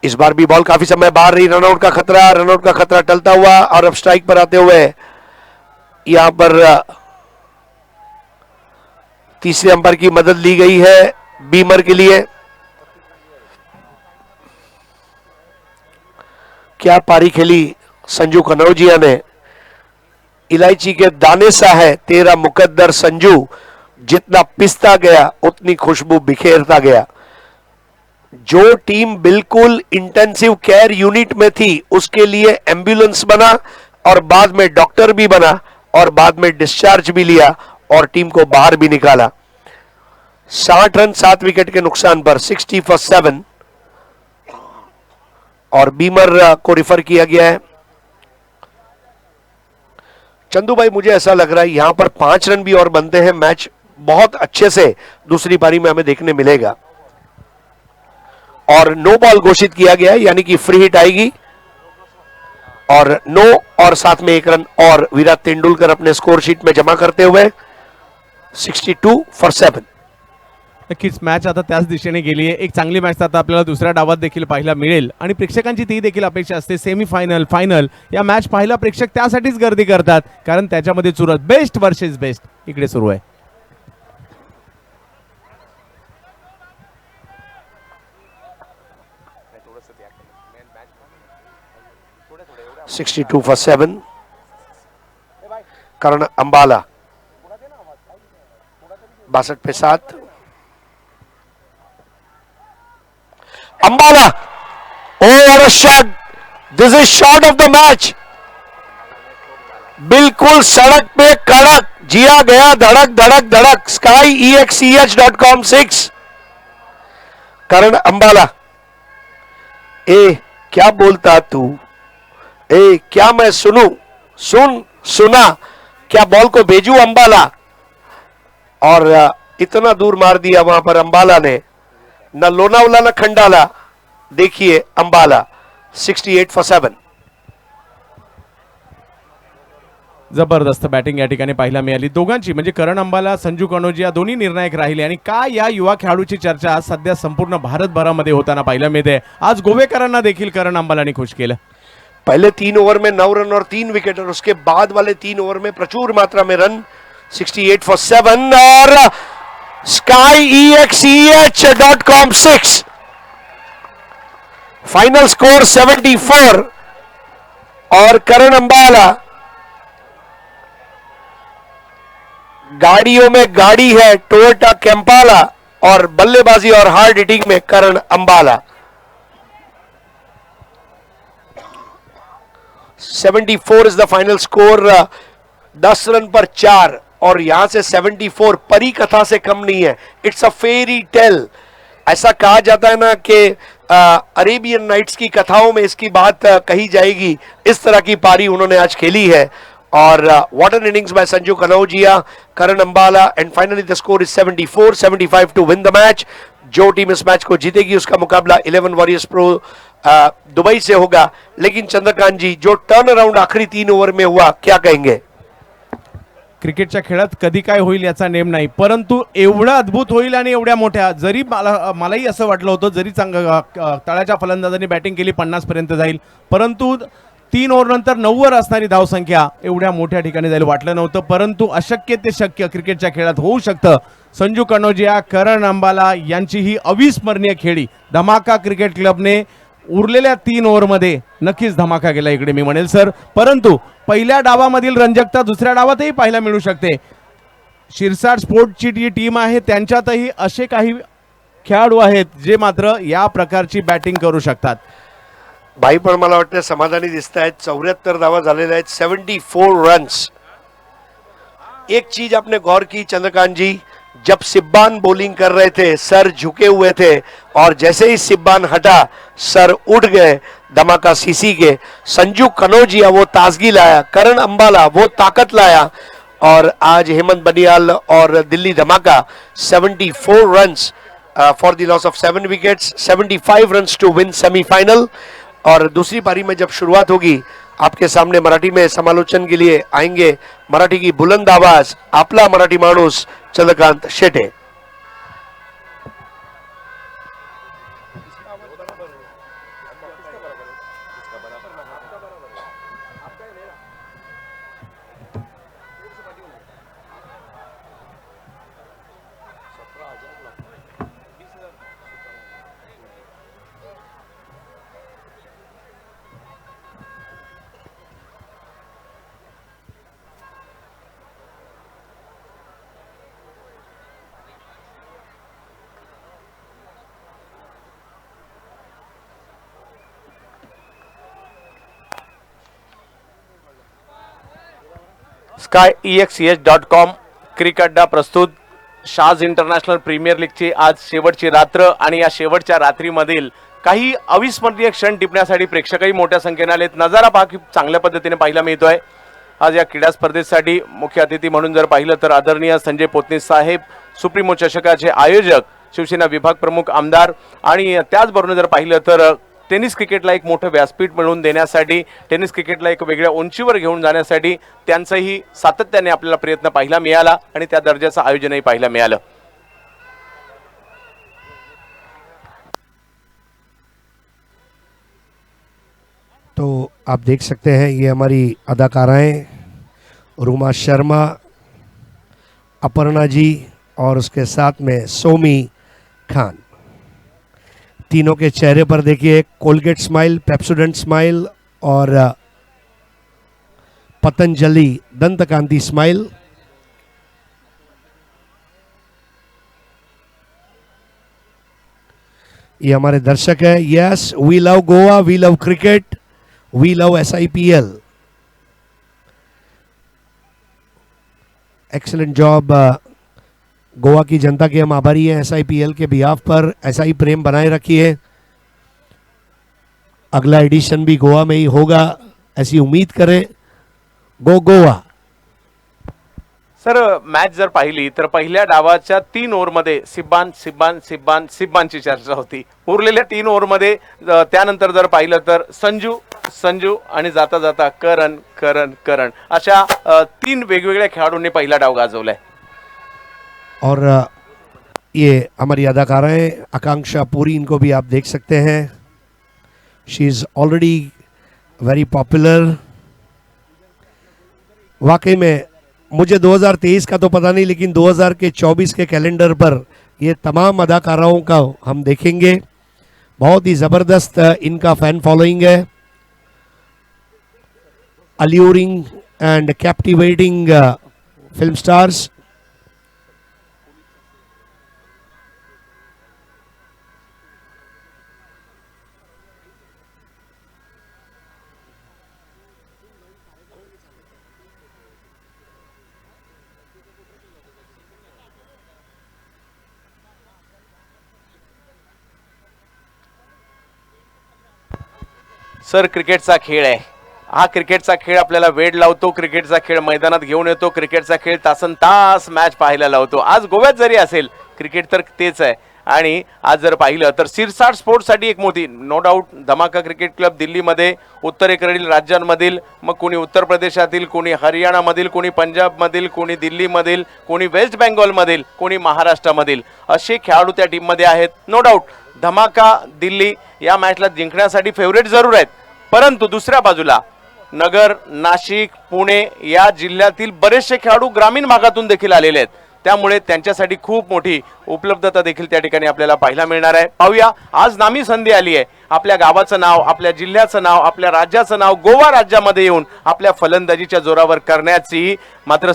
इस बार भी बॉल काफी समय बाहर रही, रनआउट का खतरा, रनआउट का खतरा टलता हुआ, और अब स्ट्राइक पर आते हुए यहां पर तीसरे अंपायर की मदद ली गई है बीमर के लिए। क्या पारी खेली संजू कनौजिया ने। इलायची के दाने सा है तेरा मुकद्दर संजू, जितना पिसता गया उतनी खुशबू बिखेरता गया। जो टीम बिल्कुल इंटेंसिव केयर यूनिट में थी उसके लिए एम्बुलेंस बना और बाद में डॉक्टर भी बना और बाद में डिस्चार्ज भी लिया और टीम को बाहर भी निकाला। 60 रन 7 विकेट के नुकसान पर 60 फॉर 7 और बीमर को रिफर किया गया है। चंदू भाई मुझे ऐसा लग रहा है यहां पर 5 रन भी और बनते हैं, मैच बहुत अच्छे से दूसरी पारी में हमें देखने मिलेगा। और नो बॉल घोषित किया गया है, यानी कि फ्री हिट आएगी और नो और साथ में 1 रन और विराट तेंदुलकर अपने स्कोर शीट में जमा करते हुए 62 फॉर 7। नक्कीच मॅच आता त्याच दिशेने गेली आहे. एक चांगली मॅच आता आपल्याला दुसऱ्या डावात देखील पाहायला मिळेल आणि प्रेक्षकांची ती देखील अपेक्षा असते. सेमीफायनल फायनल या मॅच पाहायला प्रेक्षक त्यासाठीच गर्दी करतात कारण त्याच्यामध्ये चुरत बेस्ट वर्सेस बेस्ट इकडे सुरू आहे. 62 फॉर 7 करण अंबाला 62 पे 7 Ambala. Over a shot, this is shot of the match. बिल्कुल सड़क पे कड़क जिया गया, धड़क धड़क धड़क। SkyEXCH.com 6 करण अंबाला। ए क्या बोलता तू, ए क्या मैं सुनूं, सुना क्या बॉल को भेजू अंबाला। और इतना दूर मार दिया वहां पर अंबाला ने, न लोनावला न खंडाला। देखिए अंबाला 68 फॉर 7। जबरदस्त बॅटिंग या ठिकाणी पाहायला मिळाली दोघांची, म्हणजे करण अंबाला संजू कनौजिया दोन्ही निर्णायक राहिले. आणि काय या युवा खेळाडूची चर्चा आज सध्या संपूर्ण भारतभरामध्ये होताना पाहायला मिळते. आज गोवेकरांना देखील करण अंबालाने खुश केलं. पहले 3 ओवर में 9 रन और 3 विकेट और उसके बाद वाले 3 ओवर में प्रचुर मात्रा में रन। 68 फॉर 7 और SkyEXCH.com 6 फाइनल स्कोर 74 और करण अंबाला गाड़ियों में गाड़ी है टोयोटा कैंपाला और बल्लेबाजी और हार्ड हिटिंग में Karan Ambala. 74 is the final score. 10 run पर 4 और यहां से 74 परी कथा से कम नहीं है। It's a fairy tale. ऐसा कहा जाता है ना कि अरेबियन नाइट्स की कथाओं में इसकी बात कही जाएगी। इस तरह की पारी उन्होंने आज खेली है। और what an innings by Sanju Kanojia, Karan Ambala and finally the score is 74-75 to win the match. जो टीम इस मैच को जीतेगी उसका मुकाबला 11 वॉरियर्स प्रो दुबई से होगा। लेकिन चंद्रकांत जी, जो टर्न अराउंड आखिरी 3 ओवर में हुआ, क्या कहेंगे? क्रिकेटच्या खेळात कधी काय होईल याचा नेम नाही, परंतु एवढं अद्भुत होईल आणि एवढ्या मोठ्या, जरी मलाही असं वाटलं होतं, जरी तळाच्या फलंदाजांनी बॅटिंग केली 50 पर्यंत जाईल, परंतु 3 ओव्हर नंतर 9 वर असणारी धावसंख्या एवढ्या मोठ्या ठिकाणी जाईल वाटलं नव्हतं. परंतु अशक्य ते शक्य क्रिकेटच्या खेळात होऊ शकतं. संजू कनौजिया, करण अंबाला यांची ही अविस्मरणीय खेळी धमाका क्रिकेट क्लबने उरलेल्या 3 ओव्हरमध्ये नक्कीच धमाका केला इकडे मी म्हणेल सर. परंतु पहिल्या डावामधील रंजकता दुसऱ्या डावातही पाहायला मिळू शकते. शिरसाट स्पोर्ट्सची जी टीम आहे त्यांच्यातही असे काही खेळाडू आहेत जे मात्र या प्रकारची बॅटिंग करू शकतात. भाई पण मला वाटतं समाधानी दिसत आहेत. 74 धावा झालेल्या आहेत, 74 रन्स. एक चीज आपने गौर की चंद्रकांत जी, जब सिब्बान बॉलिंग कर रहे थे सर झुके हुए थे और जैसे ही सिब्बान हटा सर उठ गए धमाका सीसी के. संजू कनौजिया वो ताजगी लाया, करण अंबाला वो ताकत लाया और आज हेमंत बनियाल और Delhi Dhamaka 74 runs for the loss of 7 wickets, 75 runs to win semifinal. और दूसरी पारी में जब शुरुआत होगी आपके सामने मराठी में समालोचन के लिए आएंगे मराठी की बुलंद आवाज आपला मराठी माणूस चंद्रकांत शेटे. SkyEXCH.com क्रिक अड्डा प्रस्तुत शाज इंटरनॅशनल प्रीमियर लीगची आज शेवटची रात्र आणि या शेवटच्या रात्रीमधील काही अविस्मरणीय क्षण टिपण्यासाठी प्रेक्षकही मोठ्या संख्येने आलेत. नजारा पहा की चांगल्या पद्धतीने पाहायला मिळतोय. आज या क्रीडा स्पर्धेसाठी मुख्य अतिथी म्हणून जर पाहिलं तर आदरणीय संजय पोतनीस साहेब, सुप्रीमो चषकाचे आयोजक, शिवसेना विभाग प्रमुख आमदार आणि त्याचबरोबर जर पाहिलं तर टेनिस क्रिकेटला एक मोठं व्यासपीठ मिळवून देण्यासाठी, टेनिस क्रिकेटला एक वेगळ्या उंचीवर घेऊन जाण्यासाठी त्यांचंही सातत्याने आपल्याला प्रयत्न पाहायला मिळाला आणि त्या दर्जाचं आयोजनही पाहायला मिळालं. तो आप देख सकते हैं ये हमारी अदाकाराएं रुमा शर्मा, अपर्णा जी और उसके साथ में सोमी खान. तीनों के चेहरे पर देखिए कोलगेट स्माइल, पेप्सोडेंट स्माइल और पतंजलि दंतकांति स्माइल. ये हमारे दर्शक हैं. Yes, we love Goa, we love cricket, we love SIPL. Excellent job. Goa की जनता के हम आभारी हैं. SIPL के बिहाफ पर ऐसा ही प्रेम बनाए रखिए. अगला एडिशन भी गोवा में ही होगा ऐसी उम्मीद करें. गो गोवा. सर, मॅच जर पाहिली तर पहिल्या डावाच्या 3 ओव्हरमध्ये सिब्बानची चर्चा होती. उरलेल्या 3 ओव्हरमध्ये त्यानंतर जर पाहिलं तर संजू आणि जाता जाता करण अशा 3 वेगवेगळ्या खेळाडूंनी पहिला डाव गाजवलाय. और ये हमारी अदाकाराएं आकांक्षा पुरी, इनको भी आप देख सकते हैं. She is already very popular. वाकई में मुझे 2023 का तो पता नहीं, लेकिन 2024 के कैलेंडर पर ये तमाम अदाकाराओं का हम देखेंगे. बहुत ही ज़बरदस्त इनका फैन फॉलोइंग है. Alluring and captivating film stars. Sir, क्रिकेटचा खेळ आहे हा. क्रिकेटचा खेळ आपल्याला वेड लावतो. क्रिकेटचा खेळ मैदानात घेऊन येतो. क्रिकेटचा खेळ तासन तास मॅच पाहायला लावतो. आज गोव्यात जरी असेल क्रिकेट तर तेच आहे. आणि आज जर पाहिलं तर सिरसाट स्पोर्ट्ससाठी एक मोठी नो डाऊट धमाका क्रिकेट क्लब दिल्लीमध्ये, उत्तरेकडील राज्यांमधील, मग कोणी उत्तर प्रदेशातील, कोणी हरियाणामधील, कोणी पंजाबमधील, कोणी दिल्लीमधील, कोणी वेस्ट बेंगॉलमधील, कोणी महाराष्ट्रामधील असे खेळाडू त्या टीममध्ये आहेत. नो डाऊट धमाका दिल्ली या मॅचला जिंकण्यासाठी फेवरेट जरूर आहेत. परंतु दुसऱ्या बाजूला नगर, नाशिक, पुणे या जिल्ह्यातील बरेचसे खेळाडू ग्रामीण भागातून देखील आलेले आहेत. त्यामुळे त्यांच्यासाठी खूप मोठी उपलब्धता देखील त्या ठिकाणी आपल्याला पाहायला मिळणार आहे. पाहूया, आज नामी संधी आली आहे आपल्या गावाचं नाव, आपल्या जिल्ह्याचं नाव, आपल्या राज्याचं नाव गोवा राज्यामध्ये येऊन आपल्या फलंदाजीच्या जोरावर करण्याची मात्र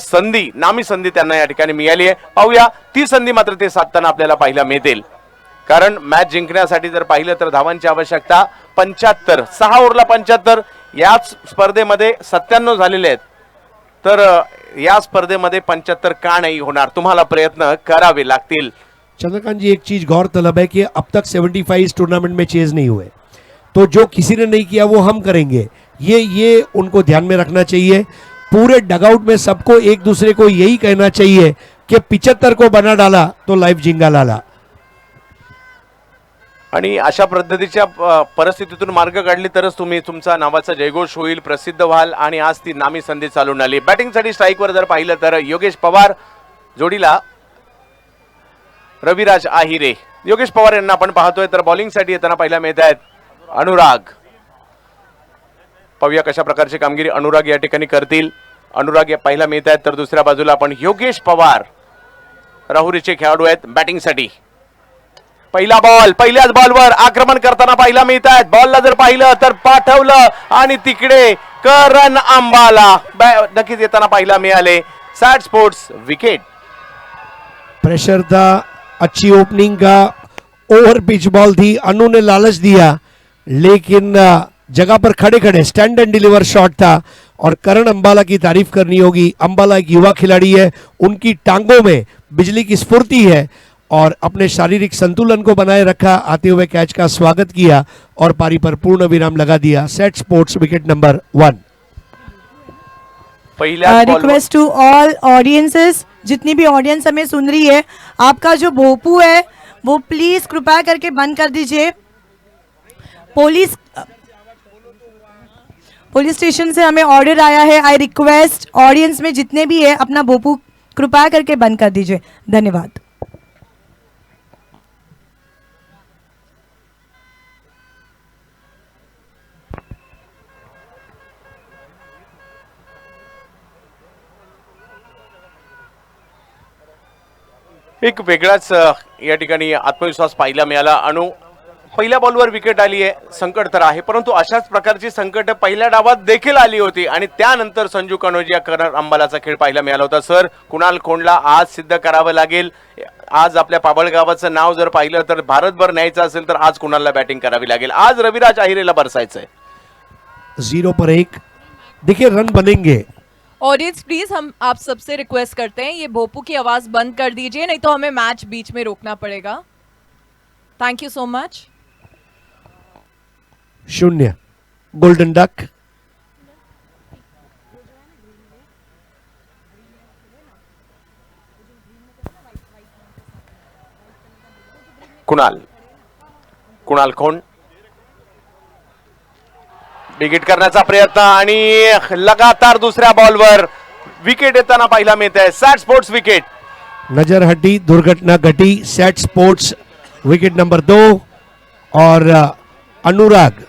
नामी संधी त्यांना या ठिकाणी मिळाली आहे. पाहूया, ती संधी मात्र ते साधताना आपल्याला पाहायला मिळेल. कारण मॅच जिंकण्यासाठी जर पाहिलं तर धावांची आवश्यकता 75, 6 ओव्हरला 75. याच स्पर्धेमध्ये 97 झालेले आहेत. तर या स्पर्धेमध्ये 75 का नाही होणार? तुम्हाला प्रयत्न करावे लागतील. चंद्रकांत जी, एक चीज गौर तलब है कि अब तक 75 इस टूर्नामेंट में चेज नहीं हुए, तो जो किसी ने नहीं किया वो हम करेंगे. ये उनको ध्यान में रखना चाहिए. पूरे डगआउट में सबको एक दूसरे को यही कहना चाहिए कि 75 को बना डाला तो लाइफ जिंगा लाला. आणि अशा पद्धतीच्या परिस्थितीतून मार्ग काढली तरच तुम्ही तुमचा नावाचा जयघोष होईल, प्रसिद्ध व्हाल आणि आज ती नामी संधी चालून आली. बॅटिंगसाठी स्ट्राईकवर जर पाहिलं तर योगेश पवार जोडीला रविराज आहिरे. योगेश पवार यांना आपण पाहतोय. तर बॉलिंगसाठी येताना पाहायला मिळत आहेत अनुराग. पाहूया कशा प्रकारची कामगिरी अनुराग या ठिकाणी करतील. अनुराग या पाहायला मिळत आहेत. तर दुसऱ्या बाजूला आपण योगेश पवार राहुरीचे खेळाडू आहेत बॅटिंगसाठी. पहिला बॉल, पहिल्याच बॉलवर आक्रमण करताना पाहायला मिळत आहेत. बॉलला जर पाहिलं तर पाठवलं आणि तिकडे करण आंबाला नक्कीच येताना पाहायला मिळाले. Sat sports wicket. प्रेशर था, अच्छी ओपनिंग का, ओवर पिच बॉल थी. अनु ने लालच दिया लेकिन जगह पर खड़े खड़े स्टैंड एंड डिलीवर शॉट था। और करण अंबाला की तारीफ करनी होगी। अंबाला एक युवा खिलाड़ी है, उनकी टांगों में बिजली की स्फूर्ति है और अपने शारीरिक संतुलन को बनाए रखा, आते हुए कैच का स्वागत किया और पारी पर पूर्ण विराम लगा दिया। Set sports wicket number 1। पहिल्या रिक्वेस्ट टू ऑल ऑडियंसेस, जितनी भी ऑडियंस हमें सुन रही है, आपका जो भोपू है वो प्लीज कृपया करके बंद कर दीजिए। पुलिस स्टेशन से हमें ऑर्डर आया है। आई रिक्वेस्ट ऑडियंस में जितने भी है अपना भोपू कृपया करके बंद कर दीजिए। धन्यवाद। एक वेगळाच या ठिकाणी आत्मविश्वास पाहायला मिळाला। अनु, पहिल्या बॉलवर विकेट आली आहे, संकट तर आहे, परंतु अशाच प्रकारची संकट पहिल्या डावात देखील आली होती आणि त्यानंतर संजू कनोजिया, करण अंबालाचा खेळ पाहायला मिळाला होता। सर, कुणाल खोंडला आज सिद्ध करावं लागेल। आज आपल्या पाबळगावाचं नाव जर पाहिलं तर भारतभर न्यायचं असेल तर आज कुणालला बॅटिंग करावी लागेल। आज रविराज अहिरेला बरसायचंय। 0 पर 1। देखिए रन बनेंगे। ऑडियंस प्लीज, हम आप सबसे रिक्वेस्ट करते हैं ये भोपू की आवाज बंद कर दीजिए, नहीं तो हमें मैच बीच में रोकना पड़ेगा। Thank you so much. 0 golden duck. Kunal Khond wicket करण्याचा प्रयत्न आणि लगातार दुसऱ्या बॉलवर विकेट येताना पाहायला मिळत आहे। Sat sports wicket. नजर हटी, दुर्घटना घटी। Set sports wicket number 2। और अनुराग,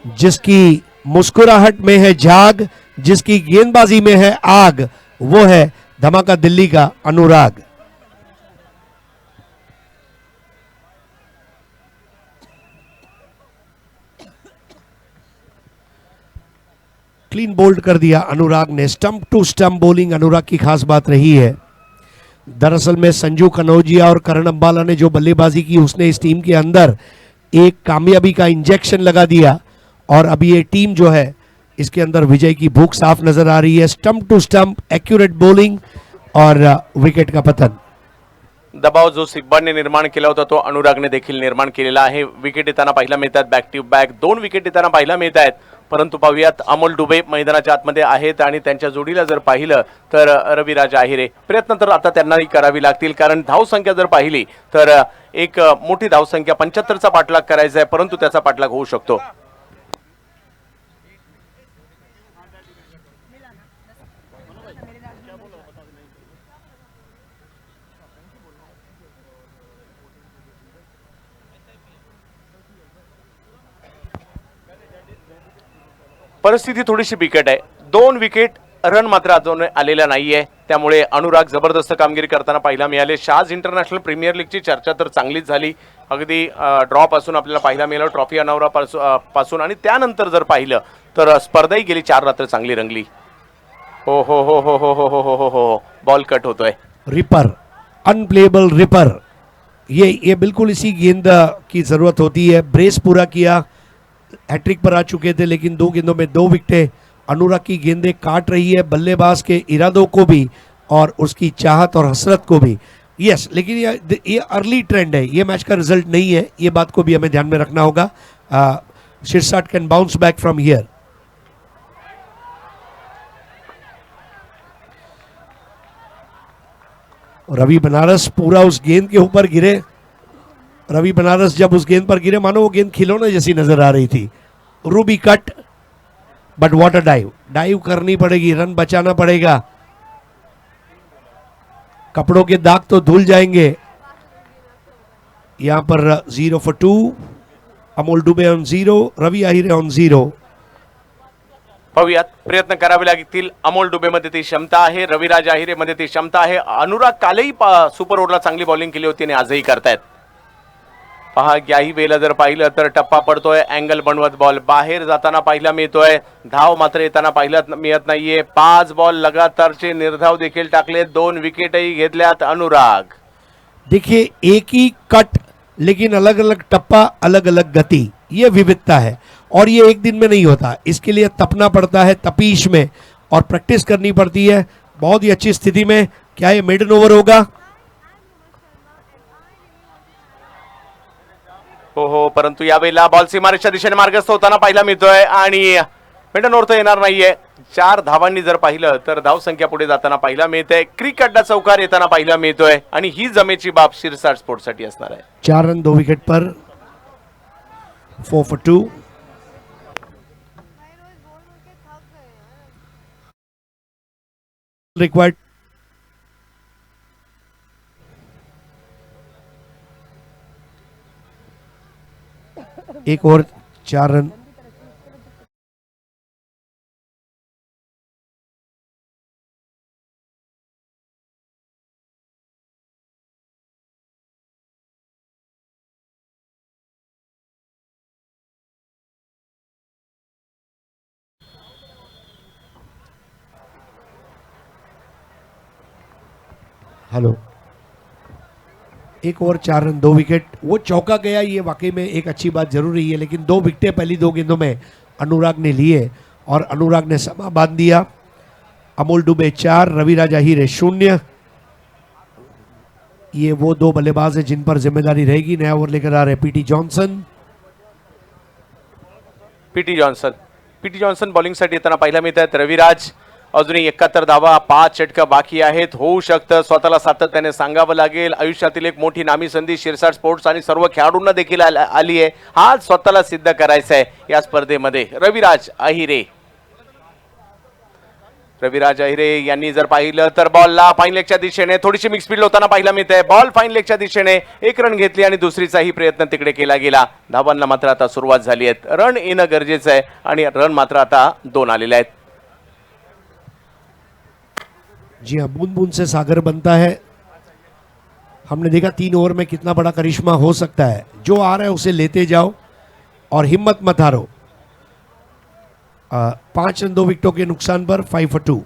जिसकी मुस्कुराहट में है झाग, जिसकी गेंदबाजी में है आग, वो है धमाका दिल्ली का अनुराग। क्लीन बोल्ड कर दिया अनुराग ने। स्टंप टू स्टंप बॉलिंग अनुराग की खास बात रही है। दरअसल में संजू कनौजिया और करण अंबाला ने जो बल्लेबाजी की, उसने इस टीम के अंदर एक कामयाबी का इंजेक्शन लगा दिया और अभी ये टीम जो है इसके अंदर विजय की भूख साफ नजर आ रही है। Stump to stump, accurate bowling और विकेट का पतन। दबाव जो सिब्बांनी निर्माण केला होता तो अनुरागने देखील निर्माण केलेला आहे। विकेट येताना पाहायला मिळतात, बॅक टू बॅक 2 विकेट येताना पाहायला मिळत आहेत। परंतु पाहूयात, अमोल डुबे मैदानाच्या आतमध्ये आहेत आणि त्यांच्या जोडीला जर पाहिलं तर रविराज अहिरे। प्रयत्न तर आता त्यांनाही करावी लागतील, कारण धावसंख्या जर पाहिली तर एक मोठी धावसंख्या 75चा पाठलाग करायचा आहे, परंतु त्याचा पाठलाग होऊ शकतो। परिस्थिती थोडीशी बिकट आहे। 2 विकेट, रन मात्र अजून आलेला नाहीये, त्यामुळे अनुराग जबरदस्त कामगिरी करताना पाहायला मिळाले। शाज इंटरनॅशनल प्रीमियर लीगची चर्चा तर चांगलीच झाली, अगदी ड्रॉ पासून आपल्याला पाहायला मिळालं, ट्रॉफी अनावरा पासून आणि त्यानंतर जर पाहिलं तर स्पर्धाही गेली 4 रात्र चांगली रंगली। हो हो हो हो हो हो हो हो हो हो, बॉल कट होतोय। रिपर, अनप्लेएबल रिपर, ये बिल्कुल इसी गेंद की जरूरत होती है। ब्रेस पूरा किया, हैट्रिक पर आ चुके थे, लेकिन 2 गेंदों में 2 विकेटें। अनुराग की गेंदें काट रही है बल्लेबाज के इरादों को भी और उसकी चाहत और हसरत को भी। यस, लेकिन ये अर्ली ट्रेंड है, ये मैच का रिजल्ट नहीं है, ये बात को भी हमें ध्यान में रखना होगा। Shirsat can bounce back from here. Ravi Banaras पूरा उस गेंद के ऊपर गिरे। रवि बनारस जब उस गेंद पर गिरे, मानो वो गेंद खिलौने जैसी नजर आ रही थी। Ruby cut, but what a dive. Dive करनी पड़ेगी, रन बचाना पड़ेगा। कपड़ों के दाग तो धुल जाएंगे। यहां पर 0 for 2, अमोल डुबे ऑन 0, रवि अहिरे ऑन 0। पाहूयात, प्रयत्न करावे लागतील। अमोल डुबे मध्ये ती क्षमता आहे, रविराज अहिरे मध्ये ती क्षमता आहे। अनुराग कालही सुपर ओव्हरला चांगली बॉलिंग केली होती आणि आजही करतायत। पहा, याही वेळेला जर पाहिलं तर टप्पा पडतोय, अँगल बनवत बॉल बाहेर जाताना पाहायला मिळतोय, धाव मात्र येताना पाहायला मिळत नाहीये। 5 बॉल लगातारचे निर्धाव देखील टाकले, 2 विकेटही घेतल्यात अनुराग। देखिए, एक ही कट लेकिन अलग अलग टप्पा, अलग अलग गति, ये विविधता है। और ये एक दिन में नहीं होता, इसके लिए तपना पड़ता है, तपीश में, और प्रैक्टिस करनी पड़ती है बहुत ही अच्छी स्थिति में। क्या ये मिडन ओव्हर होगा? हो, परंतु यावेळेला बॉल सीमारेषच्या दिशेने मार्गस्थ होताना पाहायला मिळतोय आणि मिडन ओव्हर तर येणार नाहीये. 4 धावांनी जर पाहिलं तर धावसंख्या पुढे जाताना पाहायला मिळते. क्रिकेटला चौकार येताना पाहायला मिळतोय आणि ही जमेची बाब शिरसाट स्पोर्ट्ससाठी असणार आहे. 4 रन 2 विकेट पर, 4 for 2. रिक्वायर्ड एक ओवर 4 रन. हेलो, एक ओवर 4 रन 2 विकेट. वो चौका गया, ये वाकई में एक अच्छी बात जरूर रही है, लेकिन 2 विकेटें पहली 2 गेंदों में अनुराग ने लिए और अनुराग ने समा बांध दिया. अमोल दुबे 4, रविराज अहिरे 0. ये वो 2 बल्लेबाज हैं जिन पर जिम्मेदारी रहेगी. नया ओवर लेकर आ रहे पीटी जॉन्सन. पीटी जॉन्सन बॉलिंगसाठी येताना पाहायला मिळत आहेत. रविराज अजूनही 71 धावा, 5 षटकं बाकी आहेत. होऊ शकतं, स्वतःला सातत्याने सांगावं लागेल. आयुष्यातील एक मोठी नामी संधी शिरसाट स्पोर्ट्स आणि सर्व खेळाडूंना देखील आली आहे. हा स्वतःला सिद्ध करायचा आहे या स्पर्धेमध्ये. रविराज अहिरे यांनी जर पाहिलं तर बॉलला फाईन लेगच्या दिशेने थोडीशी मिक्स स्पीड होताना पाहायला मिळते. बॉल फाईन लेगच्या दिशेने 1 रन घेतली आणि दुसरीचाही प्रयत्न तिकडे केला गेला. धावांना मात्र आता सुरुवात झाली आहे. रन येणं गरजेचं आहे आणि रन मात्र आता 2 आलेले आहेत. जी हाँ, बूंद बूंद से सागर बनता है. हमने देखा 3 ओवर में कितना बड़ा करिश्मा हो सकता है. जो आ रहा है उसे लेते जाओ और हिम्मत मत हारो. 5 रन 2 विकेटों के नुकसान पर 5 for 2.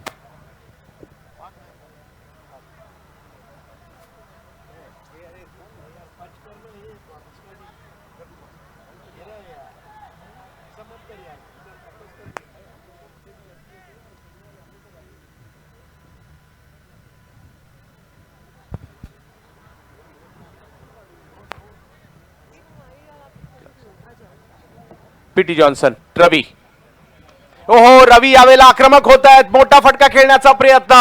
पीटी जॉन्सन, रवी यावेळेला आक्रमक होत आहेत. मोठा फटका खेळण्याचा प्रयत्न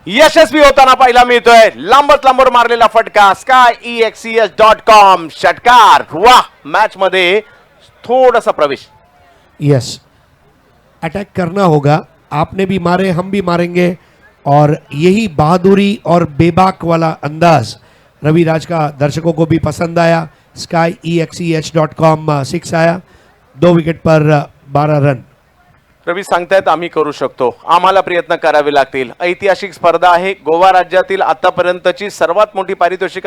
यशस्वी होताना पाहायला मिळतोय. लांबच लांबवर मारलेला फटका. skyexes.com षटकार. वाह, मॅच मध्ये थोडासा प्रवेश. यस, अटैक करना होगा. आपने भी मारे, हम भी मारेंगे, और यही बहादुरी और बेबाक वाला अंदाज रविराज का दर्शकों को भी पसंद आया. skyexes.com 6 आया. 2 विकेट पर 12 रन. रवी सांगतायत आम्ही करू शकतो, आम्हाला प्रयत्न करावे लागतील. ऐतिहासिक स्पर्धा आहे. गोवा राज्यातील आतापर्यंतची सर्वात मोठी पारितोषिक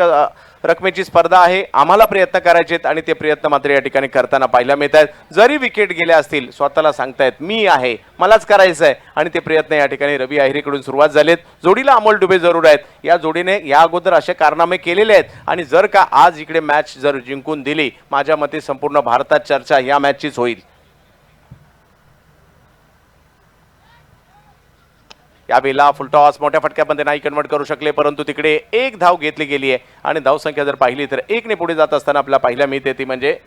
रकमेची स्पर्धा आहे. आम्हाला प्रयत्न करायचे आहेत आणि ते प्रयत्न मात्र या ठिकाणी करताना पाहायला मिळत आहेत. जरी विकेट गेल्या असतील, स्वतःला सांगतायत मी आहे, मलाच करायचं आहे, आणि ते प्रयत्न या ठिकाणी रवी अहिरेकडून सुरुवात झालेत. जोडीला अमोल डुबे जरूर आहेत. या जोडीने या अगोदर असे कारनामे केलेले आहेत आणि जर का आज इकडे मॅच जर जिंकून दिली, माझ्या मते संपूर्ण भारतात चर्चा या मॅचचीच होईल. यावेळेला फुलटॉस मोठ्या फटक्यामध्ये नाही कन्वर्ट करू शकले, परंतु तिकडे 1 धाव घेतली गेली आहे आणि धावसंख्या जर पाहिली तर 1 ने पुढे जात असताना आपल्याला पाहायला मिळते ती म्हणजे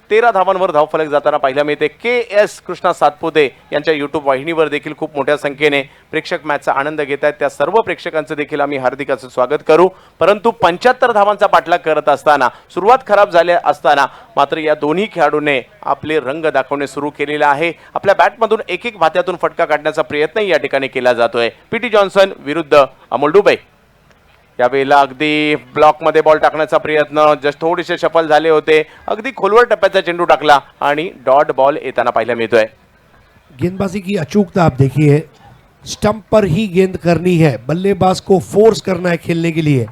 13 धावांवर धावफलक जाताना पाहायला मिळते. KS कृष्णा सातपुते यांच्या YouTube वाहिनीवर देखील खूप मोठ्या संख्येने प्रेक्षक मॅचचा आनंद घेत आहेत. त्या सर्व प्रेक्षकांचं देखील आम्ही हार्दिक असं स्वागत करू. परंतु 75 धावांचा पाठलाग करत असताना, सुरुवात खराब झाली असताना मात्र या दोन्ही खेळाडूंनी आपले रंग दाखवणे सुरू केलेले आहे. आपल्या बॅटमधून एक भात्यातून फटका काढण्याचा प्रयत्नही या ठिकाणी केला जातोय. पीटी जॉन्सन विरुद्ध अमोल डुबे. यावेळेला अगदी ब्लॉकमध्ये बॉल टाकण्याचा प्रयत्न, जस्ट थोडेसे सफल झाले होते. अगदी खोलवर टप्प्याचा चेंडू टाकला आणि डॉट बॉल येताना पाहायला मिळतोय. गेंदबाजी की अचूकता आप देखिए. स्टंप पर ही गेंद करनी है, बल्लेबाज को फोर्स करना है खेलने के लिए,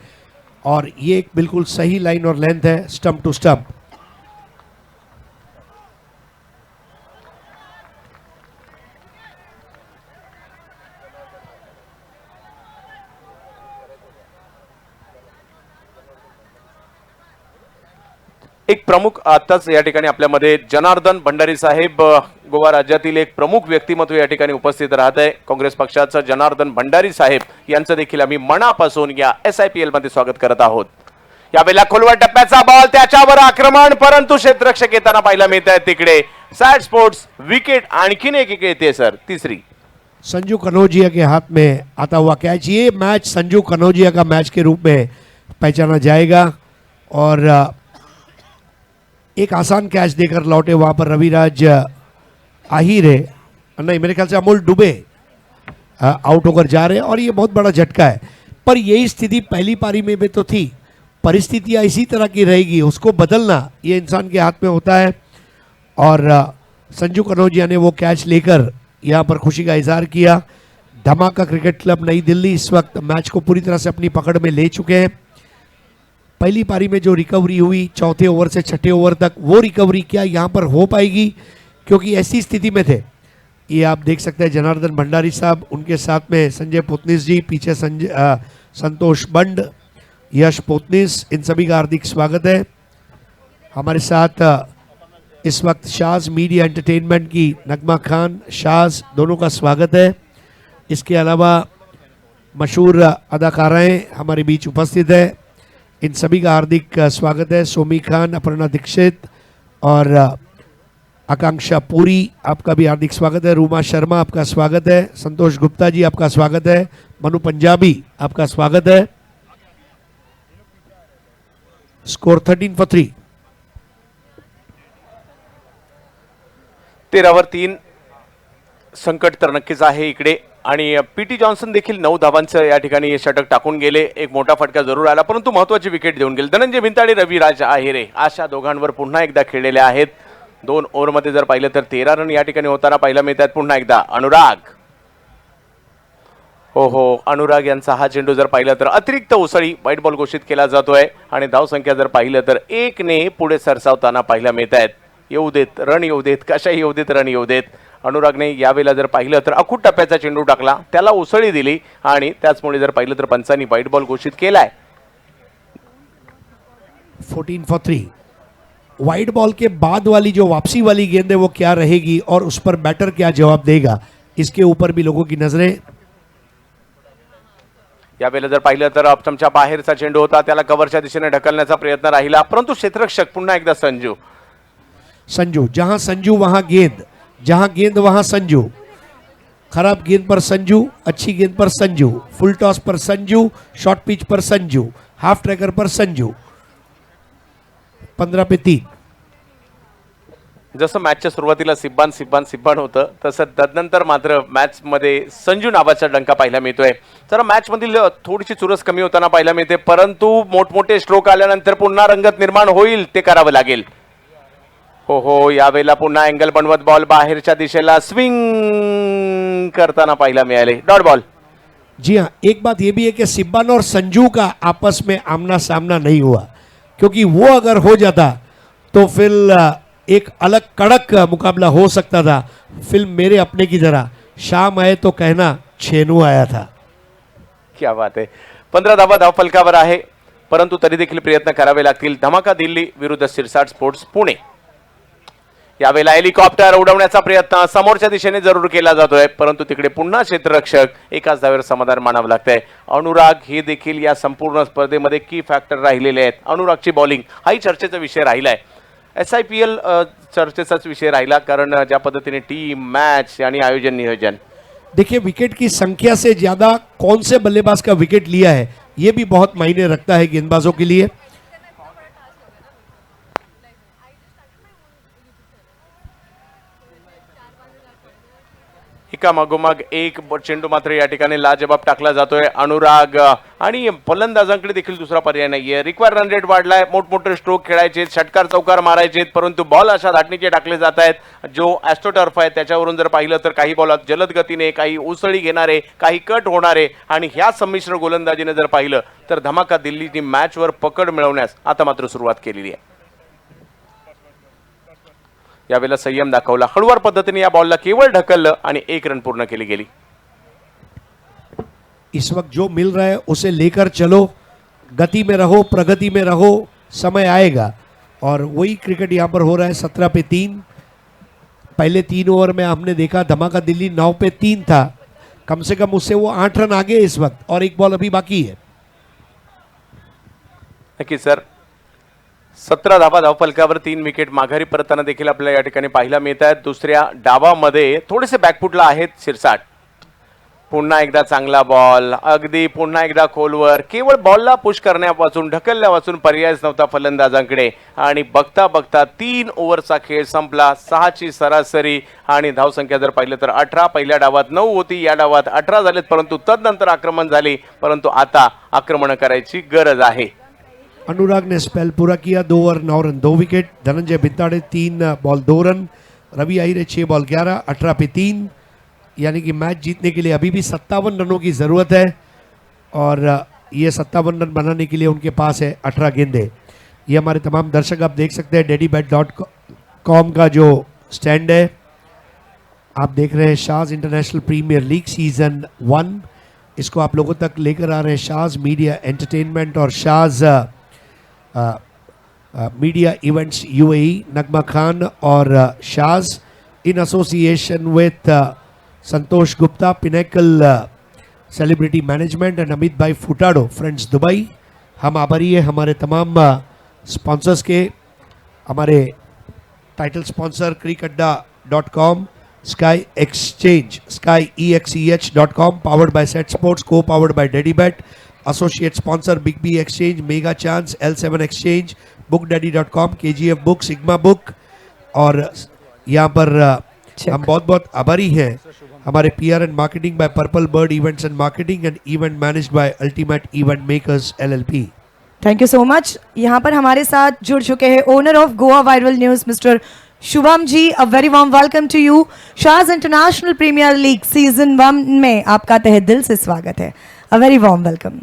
और ये एक बिल्कुल सही लाइन और लेंथ है स्टंप टू स्टंप. एक प्रमुख आताच या ठिकाणी आपल्यामध्ये जनार्दन भंडारी साहेब गोवा राज्यातील एक प्रमुख व्यक्तिमत्व या ठिकाणी उपस्थित राहत आहे. काँग्रेस पक्षाचं जनार्दन भंडारी साहेब यांचं देखील आम्ही मनापासून या SIPL मध्ये स्वागत करत आहोत. यावेळेला खोलवर टप्प्याचा बॉल, त्याच्यावर आक्रमण, परंतु क्षेत्ररक्षक येताना पाहायला मिळत आहेत. तिकडे सॅड स्पोर्ट्स विकेट आणखीन एक येते सर, तिसरी. संजू कनौजिया के हाथ में आता हुआ कैच, ये मैच संजू कनौजिया का मैच के रूप में पहचाना जाएगा और एक आसान कैच देकर लौटे वहां पर रविराज आहिरे, नहीं मेरे ख्याल से अमोल दुबे आउट होकर जा रहे हैं और ये बहुत बड़ा झटका है. पर यही स्थिति पहली पारी में भी तो थी, परिस्थितियां इसी तरह की रहेगी, उसको बदलना ये इंसान के हाथ में होता है. और संजू कनौजिया ने वो कैच लेकर यहाँ पर खुशी का इजहार किया. धमाका क्रिकेट क्लब नई दिल्ली इस वक्त मैच को पूरी तरह से अपनी पकड़ में ले चुके हैं. पहली पारी में जो रिकवरी हुई चौथे ओवर से छठे ओवर तक, वो रिकवरी क्या यहाँ पर हो पाएगी, क्योंकि ऐसी स्थिति में थे. ये आप देख सकते हैं जनार्दन भंडारी साहब, उनके साथ में संजय पोतनीस जी, पीछे संतोष बंड, यश पोतनीस, इन सभी का हार्दिक स्वागत है. हमारे साथ इस वक्त शाज मीडिया एंटरटेनमेंट की नगमा खान, शाज, दोनों का स्वागत है. इसके अलावा मशहूर अदाकाराएं हमारे बीच उपस्थित है, इन सभी का हार्दिक स्वागत है. सोमी खान, अपर्णा दीक्षित और आकांक्षा पुरी, आपका भी हार्दिक स्वागत है. रूमा शर्मा, आपका स्वागत है. संतोष गुप्ता जी, आपका स्वागत है. मनु पंजाबी, आपका स्वागत है. Score 13 for 3. 13 संकट तर नक्कीच आहे इकडे. आणि पीटी जॉन्सन देखील 9 धावांचं या ठिकाणी षटक टाकून गेले. एक मोठा फटका जरूर आला, परंतु महत्वाची विकेट देऊन गेले. धनंजय भिंताडे, रविराज आहिरे अशा दोघांवर पुन्हा एकदा खेळलेले आहेत. 2 ओव्हरमध्ये जर पाहिलं तर 13 रन या ठिकाणी होताना पाहायला मिळतात. पुन्हा एकदा अनुराग, हो अनुराग यांचा हा चेंडू जर पाहिलं तर अतिरिक्त उसळी व्हाईट बॉल घोषित केला जातोय. आणि धावसंख्या जर पाहिलं तर 1 ने पुढे सरसावताना पाहायला मिळत आहेत. येऊ देत रन, येऊ देत कशाही येऊ देत, रन येऊ देत. अनुरागने यावेळेला जर पाहिलं तर अखूट टप्प्याचा चेंडू टाकला, त्याला उसळी दिली आणि त्याचमुळे जर पाहिलं तर पंचांनी व्हाईट बॉल घोषित केलाय. 14 for 3. वाइड बॉल के बाद वाली जो वापसी वाली गेंद है वो क्या रहेगी और उस पर बैटर क्या जवाब देगा, इसके ऊपर भी लोगों की नजरें. यावेळेला जर पाहिलं तर ऑप्शनच्या बाहेरचा चेंडू होता, त्याला कव्हरच्या दिशेने ढकलण्याचा प्रयत्न राहिला, परंतु क्षेत्ररक्षक पुन्हा एकदा संजू, जहां संजू वहां गेंद, जहां गेंद वहां संजू. खराब गेंद पर संजू, अच्छी गेंद पर संजू, फुल टॉस पर संजू, शॉर्ट पिच पर संजू, हाफ ट्रैकर पर संजू. 15 पे 3. जसं मॅचच्या सुरुवातीला सिब्बान होतं, तसं तदनंतर मात्र मॅच मध्ये संजू नावाचा डंका पाहायला मिळतोय. तर मॅच मधील थोडीशी चुरस कमी होताना पाहायला मिळते, परंतु मोठमोठे स्ट्रोक आल्यानंतर पुन्हा रंगत निर्माण होईल, ते करावं लागेल. हो यावेळेला पुन्हा अँगल बनवत बॉल बाहेरच्या दिशेला स्विंग करताना पाहायला मिळाले. Dot ball. जी हाँ, एक बात ये भी है कि सिब्बान और संजू का आपस में आमना सामना नहीं हुआ, क्योंकि वो अगर हो जाता तो फिर एक अलग कड़क मुकाबला हो सकता था. फिल्म मेरे अपने की तरह, शाम आए तो कहना छेनू आया था. क्या बात आहे. 15 धावा धावफलकावर आहे, परंतु तरी देखील प्रयत्न करावे लागतील. धमाका दिल्ली विरुद्ध सिरसाट स्पोर्ट्स पुणे. यावेळेला हेलिकॉप्टर उडवण्याचा प्रयत्न समोरच्या दिशेने जरूर केला जातोय, परंतु तिकडे पुन्हा क्षेत्ररक्षक, एकाच धावेवर समाधान मानावं लागतंय. अनुराग हे देखील या संपूर्ण स्पर्धेमध्ये की फॅक्टर राहिलेले आहेत. अनुरागची बॉलिंग हाही चर्चेचा विषय राहिलाय. SIPL चर्चेचाच विषय राहिला, कारण ज्या पद्धतीने टीम, मॅच आणि आयोजन नियोजन. देखिए, विकेट की संख्या से ज्यादा कौन से बल्लेबाज का विकेट लिया है ये भी बहुत मायने रखता है गेंदबाजों के लिए. एका मागोमाग एक चेंडू मात्र या ठिकाणी लाजबाब टाकला जातोय. अनुराग आणि फलंदाजांकडे देखील दुसरा पर्याय नाहीये. रिक्वायर रन रेट वाढलाय, मोठमोठे स्ट्रोक खेळायचे, षटकार चौकार मारायचे, परंतु बॉल अशा धाटणीचे टाकले जात आहेत. जो ॲस्ट्रोटर्फ आहे त्याच्यावरून जर पाहिलं तर काही बॉल जलद गतीने, काही उसळी घेणारे, काही कट होणारे, आणि ह्या संमिश्र गोलंदाजीने जर पाहिलं तर धमाका दिल्लीची मॅचवर पकड मिळवण्यास आता मात्र सुरुवात केलेली आहे. यावेळेला संयम दाखवला, हळूवार पद्धतीने या बॉलला केवळ ढकललं आणि 1 रन पूर्ण केली गेली. इस वक्त जो मिल रहा है उसे लेकर चलो, गति में रहो, प्रगति में रहो, समय आएगा और वही क्रिकेट यहाँ पर हो रहा है 17 पे 3। पहले 3 ओवर में हमने देखा धमाका दिल्ली 9 पे 3 था, कम से कम उससे वो 8 रन आगे इस वक्त, और एक बॉल अभी बाकी है। नक्की सर, 17 धावा धावफलकावर 3 विकेट माघारी परतताना देखील आपल्याला या ठिकाणी पाहायला मिळत आहेत. दुसऱ्या डावामध्ये थोडेसे बॅकफुटला आहेत शिरसाट. पुन्हा एकदा चांगला बॉल, अगदी पुन्हा एकदा खोलवर, केवळ बॉलला पुश करण्यापासून ढकलल्यापासून पर्यायच नव्हता फलंदाजांकडे. आणि बघता बघता 3 ओव्हरचा खेळ संपला. 6ची सरासरी आणि धावसंख्या जर पाहिलं तर 18. पहिल्या डावात 9 होती, या डावात 18 झालेत, परंतु तदनंतर आक्रमण झाली. परंतु आता आक्रमण करायची गरज आहे. अनुराग ने स्पेल पूरा किया, 2 over 9 run 2 wicket. Dhananjay Bhintade 3 ball 2 run. Ravi Ahire 6 ball 11, 18 पे 3। यानी कि मैच जीतने के लिए अभी भी 57 रनों की ज़रूरत है, और ये 57 रन बनाने के लिए उनके पास है 18 गेंदे। ये हमारे तमाम दर्शक आप देख सकते हैं DailyBet.com का जो स्टैंड है, आप देख रहे हैं Shaaz international premier league season 1। इसको आप लोगों तक लेकर आ रहे हैं शाज मीडिया एंटरटेनमेंट और शाज मीडिया इवेंट्स UAE, नगमा खान और Shaz in association with Santosh Gupta, pinnacle celebrity management and Amit भाई फुटाडो, फ्रेंड्स दुबई। हम आभारी है हमारे तमाम स्पॉन्सर्स के, हमारे title sponsor crickadda.com, sky exchange skyexch.com, powered by Set Sports, co powered by Daddybet, associate sponsor big B exchange, mega chance, L7 exchange, bookdaddy.com, KGF book, sigma book. और यहाँ पर हम बहुत बहुत आभारी हैं हमारे PR and marketing by purple bird events and marketing and event managed by ultimate event makers LLP। Thank you so much. यहाँ पर हमारे साथ जुड़ चुके हैं owner of Goa viral news mister Shubham ji. A very warm welcome to you. Shaaz international premier league season 1 में आपका तहे दिल से स्वागत है। A very warm welcome.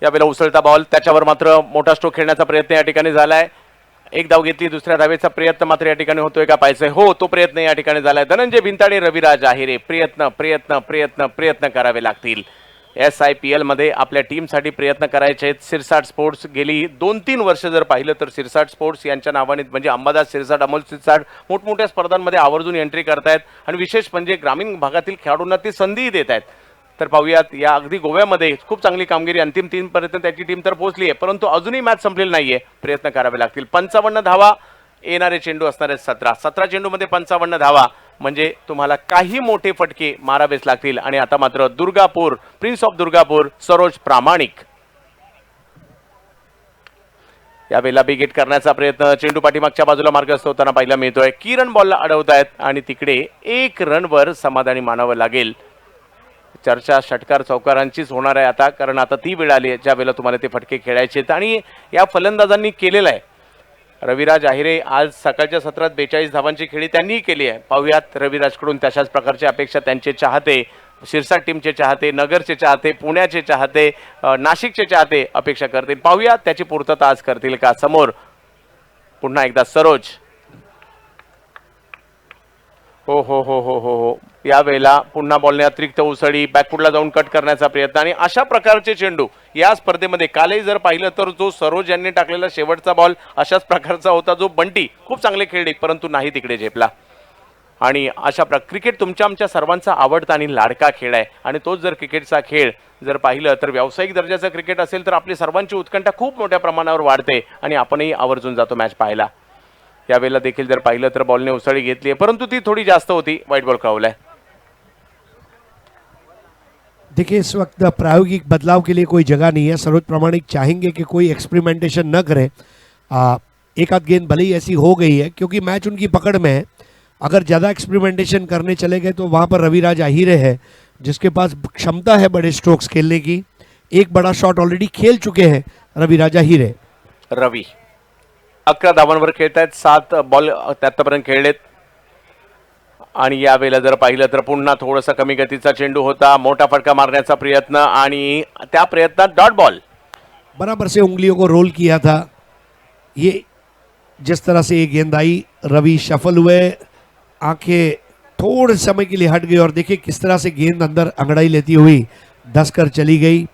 यावेळेला उसळता बॉल, त्याच्यावर मात्र मोठा स्ट्रोक खेळण्याचा प्रयत्न या ठिकाणी झालाय. एक धाव घेतली, दुसऱ्या धावेचा प्रयत्न मात्र या ठिकाणी होतोय का पाहायचंय. हो, तो प्रयत्न या ठिकाणी झालाय. धनंजय भिंताडे, रविराज आहिरे, प्रयत्न प्रयत्न प्रयत्न प्रयत्न करावे लागतील. SIPL मध्ये आपल्या टीमसाठी प्रयत्न करायचे आहेत. सिरसाट स्पोर्ट्स गेली 2-3 वर्ष जर पाहिलं तर सिरसाट स्पोर्ट्स यांच्या नावाने म्हणजे अंबादास सिरसाट, अमोल सिरसाट मोठमोठ्या स्पर्धांमध्ये आवर्जून एंट्री करतायत आणि विशेष म्हणजे ग्रामीण भागातील खेळाडूंना ती संधीही देत आहेत. तर पाहूयात, या अगदी गोव्यामध्ये खूप चांगली कामगिरी, अंतिम 3 पर्यंत त्याची टीम तर पोहोचली आहे, परंतु अजूनही मॅच संपलेली नाहीये. प्रयत्न करावे लागतील. 55 धावा, येणारे चेंडू असणार आहेत 17 चेंडूमध्ये 55 धावा, म्हणजे तुम्हाला काही मोठे फटके मारावेच लागतील. आणि आता मात्र दुर्गापूर, प्रिन्स ऑफ दुर्गापूर सरोज प्रामाणिक यावेळेला बिगेट करण्याचा प्रयत्न, चेंडू पाठीमागच्या बाजूला मार्गस्थ होताना पाहायला मिळतोय. किरण बॉलला अडवतायत आणि तिकडे 1 रनवर समाधानी मानावं लागेल. चर्चा षटकार चौकारांचीच होणार आहे आता, कारण आता ती वेळ आली आहे ज्या वेळेला तुम्हाला ते फटके खेळायचे आहेत आणि या फलंदाजांनी केलेलं आहे. रविराज आहिरे आज सकाळच्या सत्रात 42 धावांची खेळी त्यांनीही केली आहे. पाहूयात रविराजकडून तशाच प्रकारची अपेक्षा त्यांचे चाहते, शिरसाट टीमचे चाहते, नगरचे चाहते, पुण्याचे चाहते, नाशिकचे चाहते अपेक्षा करतील. पाहूयात त्याची पूर्तता आज करतील का. समोर पुन्हा एकदा सरोज. हो हो हो हो हो हो, यावेळेला पुन्हा बॉलने अतिरिक्त उसळी, बॅकफुटला जाऊन कट करण्याचा प्रयत्न आणि अशा प्रकारचे चेंडू या स्पर्धेमध्ये कालही जर पाहिलं तर जो सरोज यांनी टाकलेला शेवटचा बॉल अशाच प्रकारचा होता, जो बंटी खूप चांगले खेळले परंतु नाही तिकडे झेपला. आणि अशा क्रिकेट तुमच्या आमच्या सर्वांचा आवडता आणि लाडका खेळ आहे आणि तोच जर क्रिकेटचा खेळ जर पाहिलं तर व्यावसायिक दर्जाचा क्रिकेट असेल तर आपली सर्वांची उत्कंठा खूप मोठ्या प्रमाणावर वाढते आणि आपणही आवर्जून जातो मॅच पाहायला. यावेळेला देखील जर पाहिलं तर बॉलने उसळी घेतली आहे, परंतु ती थोडी जास्त होती. व्हाईट बॉल कळवलाय. देखिए इस वक्त प्रायोगिक बदलाव के लिए कोई जगह नहीं है. सरोज प्रामाणिक चाहेंगे कि कोई एक्सपेरिमेंटेशन न करें. एक आध गेंद भले ही ऐसी हो गई है क्योंकि मैच उनकी पकड़ में है. अगर ज़्यादा एक्सपेरिमेंटेशन करने चले गए तो वहाँ पर रविराज आहिरे है जिसके पास क्षमता है बड़े स्ट्रोक्स खेलने की. एक बड़ा शॉट ऑलरेडी खेल चुके हैं रविराज आहिरे. रवी 11 धावांवर खेळत आहेत. 7 बॉल आतापर्यंत खेळलेत. आणि यावेळेला जर पाहिलं तर पुन्हा थोडासा कमी गतीचा चेंडू होता. मोठा फटका मारण्याचा प्रयत्न आणि त्या प्रयत्नात डॉट बॉल. बराबर से उंगलियों को रोल किया था. ये जिस तरह से ये गेंद आई, रवि शफल हुए, आंखें थोड़े समय के लिए हट गई और देखिए किस तरह से गेंद अंदर अंगड़ाई लेती हुई धंसकर चली गई.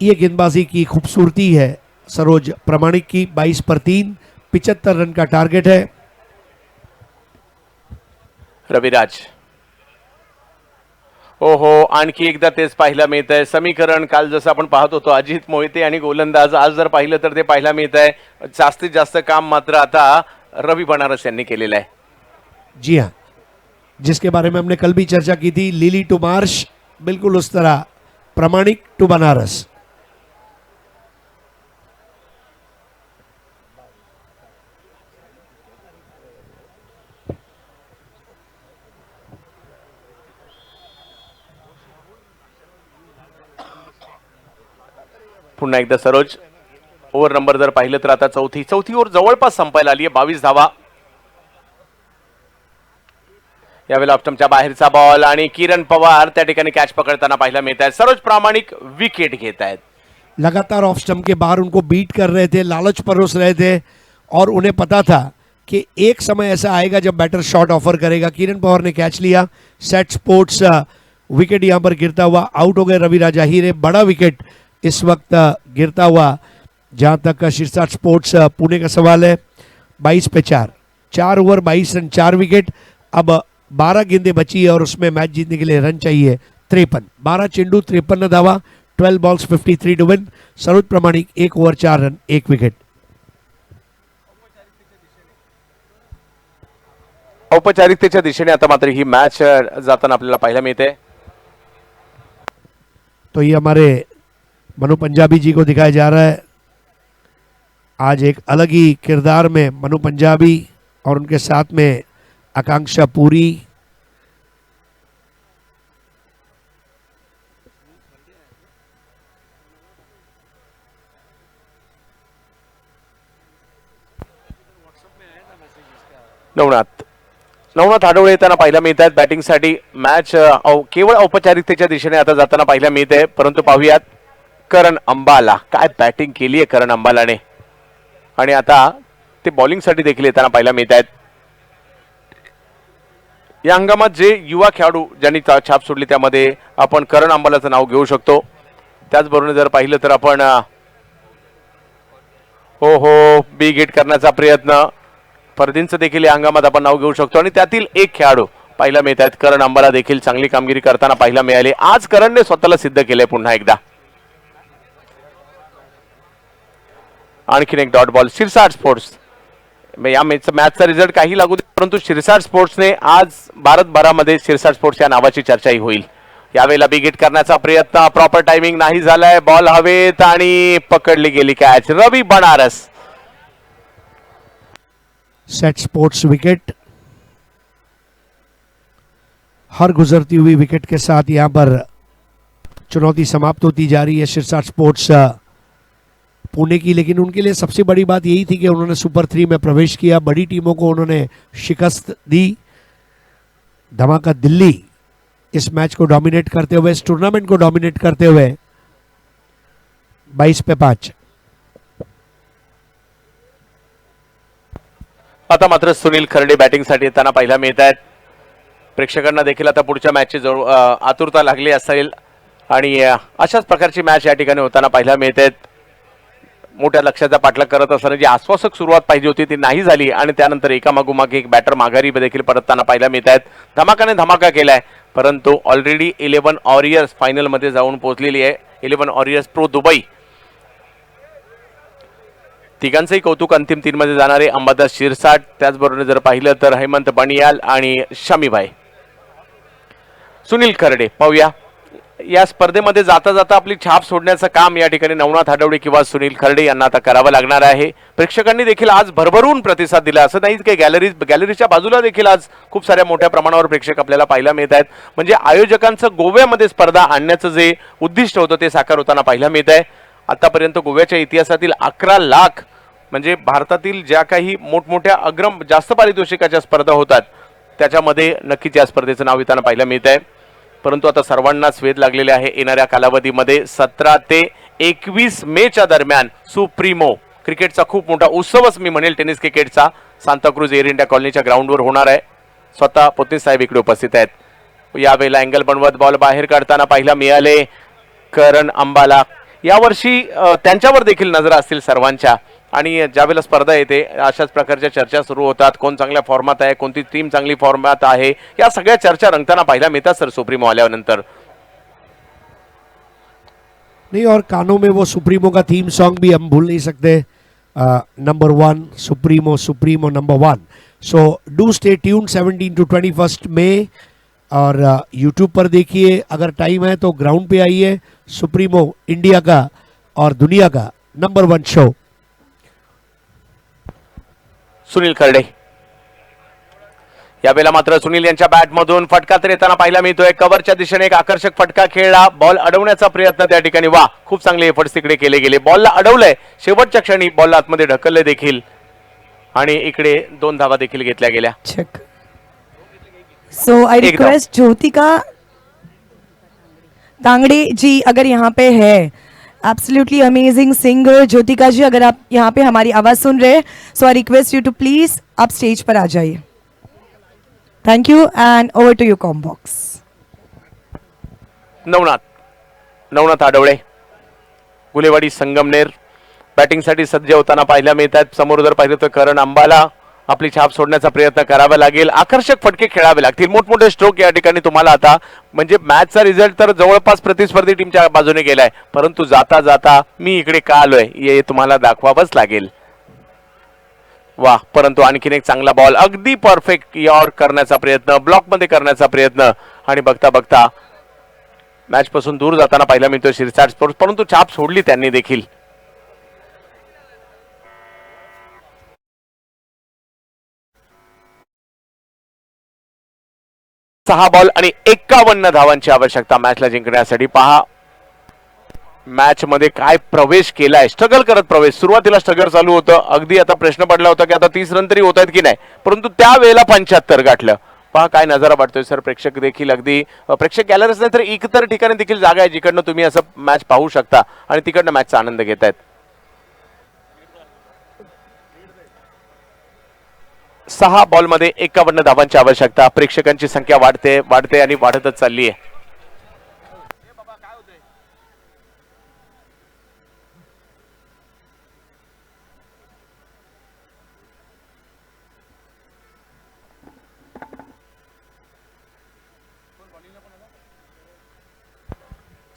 ये गेंदबाजी की खूबसूरती है सरोज प्रामाणिक की. 22 पर 3, 75 रन का टारगेट है. रविराज. ओहो, आणखी एकदा तेच पाहायला मिळत आहे. समीकरण काल जसं आपण पाहत होतो अजित मोहिते आणि गोलंदाज, आज जर पाहिलं तर ते पाहायला मिळत आहे. जास्तीत जास्त काम मात्र आता रवी बनारस यांनी केलेलं आहे. जी हाँ, जिसके बारे में हमने कल भी चर्चा की थी. लिली टू मार्श, बिल्कुल उस तरह प्रामाणिक टू बनारस. पुन्हा एकदा सरोज. ओव्हर नंबर जर पाहिलं तर आता चौथी ओव्हर जवळपास संपायला आली आहे. 22 धावा. यावेळेला ऑप्टमच्या बाहेरचा बॉल आणि किरण पवार त्या ठिकाणी कॅच पकडताना पाहायला मिळत आहे. सरोज प्रामाणिक विकेट घेत आहेत. लगातार ऑफ स्टंप के बाहर उनको बीट कर रहे थे, लालच परोस रहे थे और उन्हें पता था कि एक समय ऐसा आएगा जब बैटर शॉट ऑफर करेगा. किरण पवार ने कैच लिया. सेट स्पोर्ट्स विकेट यहाँ पर गिरता हुआ आउट हो गए रविराज आहिरे. बड़ा विकेट इस वक्त गिरता हुआ जहाँ तक शीर्षाट स्पोर्ट्स पुणे का सवाल है. 22 पे 4 ओवर 22 रन 4 विकेट. अब 12 गेंदें बची है और उसमें मैच जीतने के लिए रन चाहिए 53. 12 चेंडू 53 धावा. 12 बॉल्स 53 टू विन. सरोज प्रामाणिक 1 ओवर 4 रन 1 विकेट. औपचारिकतेच्या दिशेने आता मात्र ही मॅच जाताना आपल्याला पाहायला मिळते. तो ये हमारे मनु पंजाबी जी को दिखाया जा रहा है. आज एक अलग ही किरदार में मनु पंजाबी और उनके साथ में आकांक्षा पुरी. नवनाथ आडवळे येताना पाहायला मिळत आहेत बॅटिंगसाठी. मॅच केवळ औपचारिकतेच्या दिशेने आता जाताना पाहायला मिळते. परंतु पाहूयात करण अंबाला. काय बॅटिंग केली आहे करण अंबालाने आणि आता ते बॉलिंगसाठी देखील येताना पाहायला मिळत आहेत. या हंगामात जे युवा खेळाडू ज्यांनी छाप सोडली त्यामध्ये आपण करण अंबालाचं नाव घेऊ शकतो. त्याचबरोबर जर पाहिलं तर आपण बिग हिट करण्याचा प्रयत्न फर्दींचं देखील या हंगामात आपण नाव घेऊ शकतो आणि त्यातील एक खेळाडू पाहायला मिळत आहेत. करण अंबाला देखील चांगली कामगिरी करताना पाहायला मिळाली. आज करणने स्वतःला सिद्ध केलंय पुन्हा एकदा. आणखीन एक डॉट बॉल. शिरसाट स्पोर्ट्स या मॅचचा रिझल्ट काही लागू दे परंतु शिरसाट स्पोर्ट्सने आज भारतभरामध्ये शिरसाट स्पोर्ट्स या नावाची चर्चाही होईल. यावेळेला बिग हिट करण्याचा प्रयत्न, प्रॉपर टायमिंग नाही झालाय. बॉल हवेत आणि पकडली गेली catch. Ravi Banaras. Set sports wicket. हर गुजरती हुई विकेट के साथ यहाँ पर चुनौती समाप्त होती जा रही है शिरसाट स्पोर्ट्स पुणे की. लेकिन उनके लिए सबसे बड़ी बात यही थी कि उन्होंने सुपर 3 में प्रवेश किया. बड़ी टीमों को उन्होंने शिकस्त दी. धमाका दिल्ली इस मैच को डोमिनेट करते हुए, इस टूर्नामेंट को डोमिनेट करते हुए 22 पे 5. आता मात्र सुनील खर्डे बॅटिंगसाठी येताना पाहायला मिळत आहेत. प्रेक्षकांना देखील आता पुढच्या मॅचची आतुरता लागली असेल आणि अशाच प्रकारची मॅच या ठिकाणी होताना पाहायला मिळत आहेत. मोठ्या लक्ष्याचा पाठलाग करत असताना जी आश्वासक सुरुवात पाहिजे होती ती नाही झाली आणि त्यानंतर एकामागोमाग एक बॅटर माघारी देखील परतताना पाहायला मिळत आहेत. धमाकाने धमाका केलाय परंतु ऑलरेडी 11 वॉरियर्स फायनलमध्ये जाऊन पोहोचलेली आहे. 11 वॉरियर्स प्रो दुबई तिघांचंही कौतुक. अंतिम 3 मध्ये जाणारे अंबादास शिरसाट, त्याचबरोबर जर पाहिलं तर हेमंत बनियाल आणि शमीभाई. सुनील खर्डे पाहूया, या स्पर्धेमध्ये जाता जाता आपली छाप सोडण्याचं काम या ठिकाणी नवनाथ आठवडे किंवा सुनील खर्डे यांना आता करावं लागणार आहे. प्रेक्षकांनी देखील आज भरभरून प्रतिसाद दिला, असं नाही की गॅलरीच्या बाजूला देखील आज खूप साऱ्या मोठ्या प्रमाणावर प्रेक्षक आपल्याला पाहायला मिळत आहेत. म्हणजे आयोजकांचं गोव्यामध्ये स्पर्धा आणण्याचं जे उद्दिष्ट होतं ते साकार होताना पाहायला मिळत आहे. आतापर्यंत गोव्याच्या इतिहासातील 11 लाख म्हणजे भारतातील ज्या काही मोठमोठ्या अग्रम जास्त पारितोषिकाच्या स्पर्धा होतात त्याच्यामध्ये नक्कीच या स्पर्धेचं नाव येताना पाहायला मिळत आहे. परंतु आता सर्वांनाच वेध लागलेले आहे, येणाऱ्या कालावधीमध्ये 17 ते 21 मेच्या दरम्यान सुप्रीमो क्रिकेटचा खूप मोठा उत्सवच मी म्हणेल टेनिस क्रिकेटचा सांताक्रूज एअर इंडिया कॉलनीच्या ग्राउंडवर होणार आहे. स्वतः पोते साहेब इकडे उपस्थित आहेत. यावेळेला अँगल बनवत बॉल बाहेर काढताना पाहायला मिळाले करण अंबाला. यावर्षी त्यांच्यावर देखील नजर असतील सर्वांच्या, आणि ज्यावेळेला स्पर्धा येते अशाच प्रकारच्या चर्चा सुरू होतात. कोण चांगल्या फॉर्मात आहे, कोणती टीम चांगली फॉर्मात आहे, या सगळ्या चर्चा रंगताना पाहायला मिळतात सर सुप्रीमो आल्यानंतर. नहीं, और कानों में वो सुप्रीमो का थीम सॉन्ग भी हम भूल नहीं सकते. Number 1 supremo, supremo number 1. So do stay tune 17 to 21 मई, और यूट्यूब पर देखिए. अगर टाइम है तो ग्राउंड पे आइए. सुप्रीमो इंडिया का और दुनिया का नंबर 1 शो. सुनील खर्डे यावेळेला मात्र सुनील यांच्या बॅटमधून फटका तर येताना पाहायला मिळतोय. कव्हरच्या दिशेने एक आकर्षक फटका खेळला, बॉल अडवण्याचा प्रयत्न त्या ठिकाणी. वा, खूप चांगले एफर्ट्स तिकडे केले गेले. बॉलला अडवलंय, शेवटच्या क्षणी बॉलला आतमध्ये ढकलले देखील, आणि इकडे 2 धावा देखील घेतल्या गेल्या. check. So I request Jyotika तांगड़े जी अगर यहाँ पे है, absolutely amazing singer Jyotika ji, अगर आप यहाँ पे हमारी आवाज सुन रहे हैं, so I request you to please आप स्टेज पर आ जाइए. Thank you and over to you कॉम्बॉक्स. नवनाथ आठवडे गुलेवाडी संगमनेर बॅटिंगसाठी सज्ज होताना पाहायला मिळतात. समोर जर पाहिलं तर करण अंबाला आपली छाप सोडण्याचा प्रयत्न करावा लागेल. आकर्षक फटके खेळावे लागतील, मोठमोठे स्ट्रोक या ठिकाणी तुम्हाला आता. म्हणजे मॅचचा रिझल्ट तर जवळपास प्रतिस्पर्धी टीमच्या बाजूने गेलाय, परंतु जाता जाता मी इकडे का आलोय हे तुम्हाला दाखवावंच लागेल. वा, परंतु आणखीन एक चांगला बॉल, अगदी परफेक्ट यॉर करण्याचा प्रयत्न, ब्लॉक मध्ये करण्याचा प्रयत्न, आणि बघता बघता मॅच पासून दूर जाताना पाहायला मिळतो शिरसाट स्पोर्ट्स. परंतु छाप सोडली त्यांनी देखील. 6 बॉल आणि 51 धावांची आवश्यकता मॅचला जिंकण्यासाठी. पहा मॅच मध्ये काय प्रवेश केलाय, स्ट्रगल करत प्रवेश. सुरुवातीला स्ट्रगल चालू होतं, अगदी आता प्रश्न पडला होता की आता 30 रन तरी होत आहेत की नाही, परंतु त्यावेळेला 75 गाठलं. पहा काय नजारा वाटतोय सर. प्रेक्षक देखील अगदी, प्रेक्षक गॅलरीज नाही तर इतर ठिकाणी देखील जागा आहे जिकडनं तुम्ही असं मॅच पाहू शकता आणि तिकडनं मॅचचा आनंद घेतायत. 6 बॉलमध्ये 51 धावांची आवश्यकता. प्रेक्षकांची संख्या वाढते आणि वाढतच चालली आहे.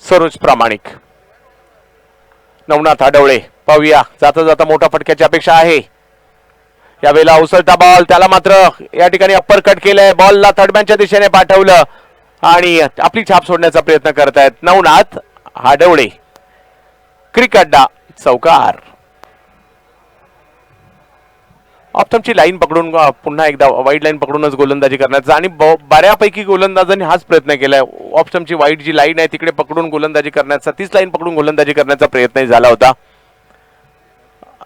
सरोज प्रामाणिक, नवनाथ आठवडे पाहूया. जाता जाता मोठा फटक्याची अपेक्षा आहे. यावेळेला उसळता बॉल, त्याला मात्र या ठिकाणी अप्पर कट केलंय. बॉलला थर्डमॅनच्या दिशेने पाठवलं आणि आपली छाप सोडण्याचा प्रयत्न करतायत नवनाथ आठवडे. क्रिकेटडा चौकार. ऑप्टमची लाईन पकडून पुन्हा एकदा वाईड लाईन पकडूनच गोलंदाजी करण्याचा, आणि बऱ्यापैकी गोलंदाजांनी हाच प्रयत्न केलाय. ऑप्टमची वाईड जी लाईन आहे तिकडे पकडून गोलंदाजी करण्याचा, तीच लाईन पकडून गोलंदाजी करण्याचा प्रयत्नही झाला होता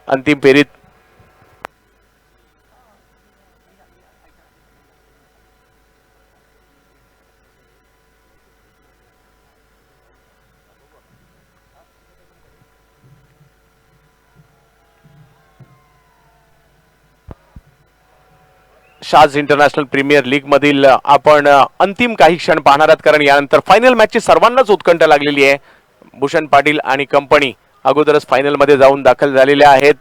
अंतिम फेरीत. शाज इंटरनॅशनल प्रीमियर लीग मधील आपण अंतिम काही क्षण पाहणार आहात, कारण यानंतर फायनल मॅचची सर्वांनाच उत्कंठा लागलेली आहे. भूषण पाटील आणि कंपनी अगोदरच फायनल मध्ये जाऊन दाखल झालेले आहेत.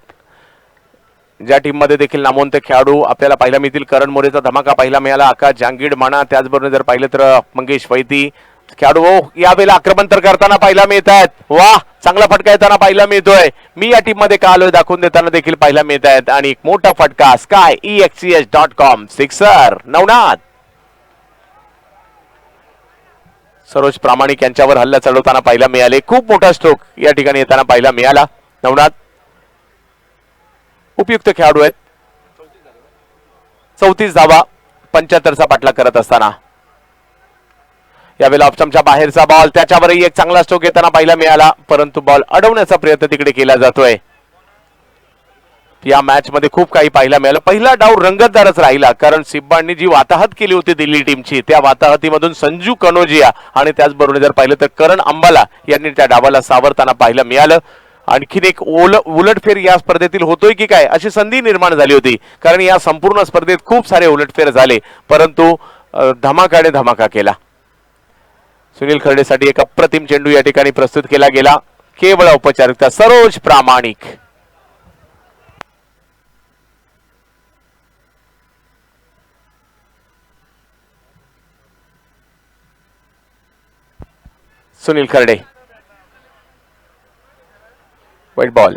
ज्या टीम मध्ये देखील नामवंत खेळाडू आपल्याला पाहायला मिळतील. करण मोरेचा धमाका पाहायला मिळाला, आकाश जांगीड म्हणा, त्याचबरोबर जर पाहिलं तर मंगेश वैती, खेळाडू यावेळेला आक्रमण तर करताना पाहायला मिळत आहेत. वा, चांगला फटका येताना पाहायला मिळतोय. मी या टीम मध्ये का आलोय दाखवून देताना देखील पाहायला मिळत आहेत. आणि एक मोठा फटका skyexch.com सिक्सर नवनाथ. सरोज प्रामाणिक यांच्यावर हल्ला चढवताना पाहायला मिळाले. खूप मोठा स्ट्रोक या ठिकाणी येताना पाहायला मिळाला. नवनाथ उपयुक्त खेळाडू आहेत. 34 धावा 75चा पाठलाग करत असताना यावेळेला ऑप्शनच्या बाहेरचा बॉल, त्याच्यावरही एक चांगला स्ट्रोक येताना पाहायला मिळाला, परंतु बॉल अडवण्याचा प्रयत्न तिकडे केला जातोय. या मॅच मध्ये खूप काही पाहायला मिळालं. पहिला डाव रंगतदारच राहिला, कारण सिब्बांनी जी वाताहत केली होती दिल्ली टीमची, त्या वाताहतीमधून संजू कनोजिया आणि त्याचबरोबर जर पाहिलं तर करण अंबाला यांनी त्या डावाला सावरताना पाहायला मिळालं. आणखीन एक उलटफेर या स्पर्धेतील होतोय की काय अशी संधी निर्माण झाली होती, कारण या संपूर्ण स्पर्धेत खूप सारे उलटफेर झाले, परंतु धमाकाने धमाका केला. सुनील खर्डेसाठी एक अप्रतिम चेंडू या ठिकाणी प्रस्तुत केला गेला. केवळ औपचारिकता. सरोज प्रामाणिक सुनील खर्डे व्हाईट बॉल.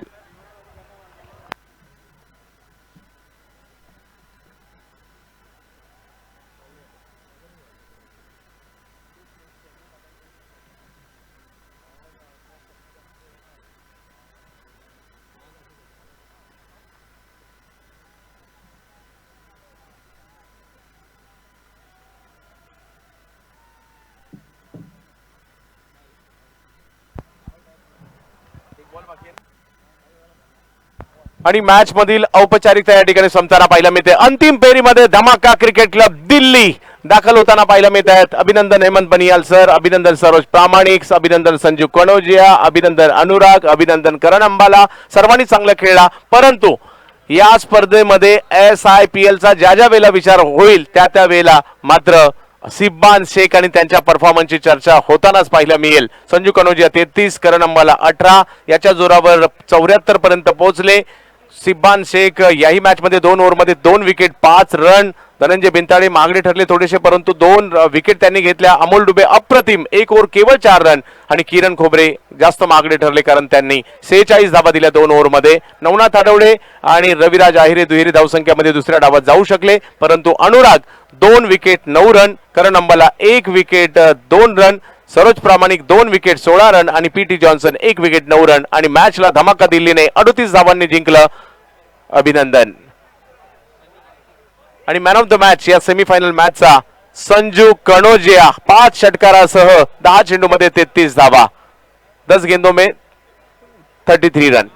आणि मॅच मधील औपचारिकता या ठिकाणी संपताना पाहायला मिळते. अंतिम फेरीमध्ये धमाका क्रिकेट क्लब दिल्ली दाखल होताना पाहायला मिळत आहेत. अभिनंदन हेमंत बनियाल सर, अभिनंदन सरोज प्रामाणिक, अभिनंदन संजू कनोजिया, अभिनंदन अनुराग, अभिनंदन करण अंबाला. सर्वांनी चांगलं खेळला, परंतु या स्पर्धेमध्ये SIPL चा ज्या वेळेला विचार होईल त्या वेळेला मात्र सिब्बान शेख आणि त्यांच्या परफॉर्मन्सची चर्चा होतानाच पाहायला मिळेल. संजू कनोजिया 33, करण अंबाला 18 याच्या जोरावर 74 पर्यंत पोहोचले. सिब्बान शेख याही मॅच मध्ये 2 ओव्हरमध्ये 2 विकेट 5 रन. धनंजय बिनताडे मागणे ठरले थोडेसे, परंतु 2 विकेट त्यांनी घेतल्या. अमोल डुबे अप्रतिम 1 ओव्हर केवळ 4 रन. आणि किरण खोबरे जास्त मागणे ठरले, कारण त्यांनी 46 धावा दिल्या 2 ओव्हरमध्ये. नवनाथ आठवडे आणि रविराज आहिरे दुहेरी धावसंख्यामध्ये दुसऱ्या डावात जाऊ शकले, परंतु अनुराग 2 विकेट 9 रन, करण अंबाला 1 विकेट 2 रन, सरोज प्रामाणिक 2 विकेट 16 रन आणि PT जॉन्सन 1 विकेट 9 रन. आणि मॅचला धमाका दिल्लीने 38 धावांनी जिंकलं. अभिनंदन. आणि मॅन ऑफ द मॅच या सेमीफायनल मॅचचा संजू कनोजिया 5 षटकारासह 10 चेंडूमध्ये 33 धावा, 10 गेंदों में 33 रन.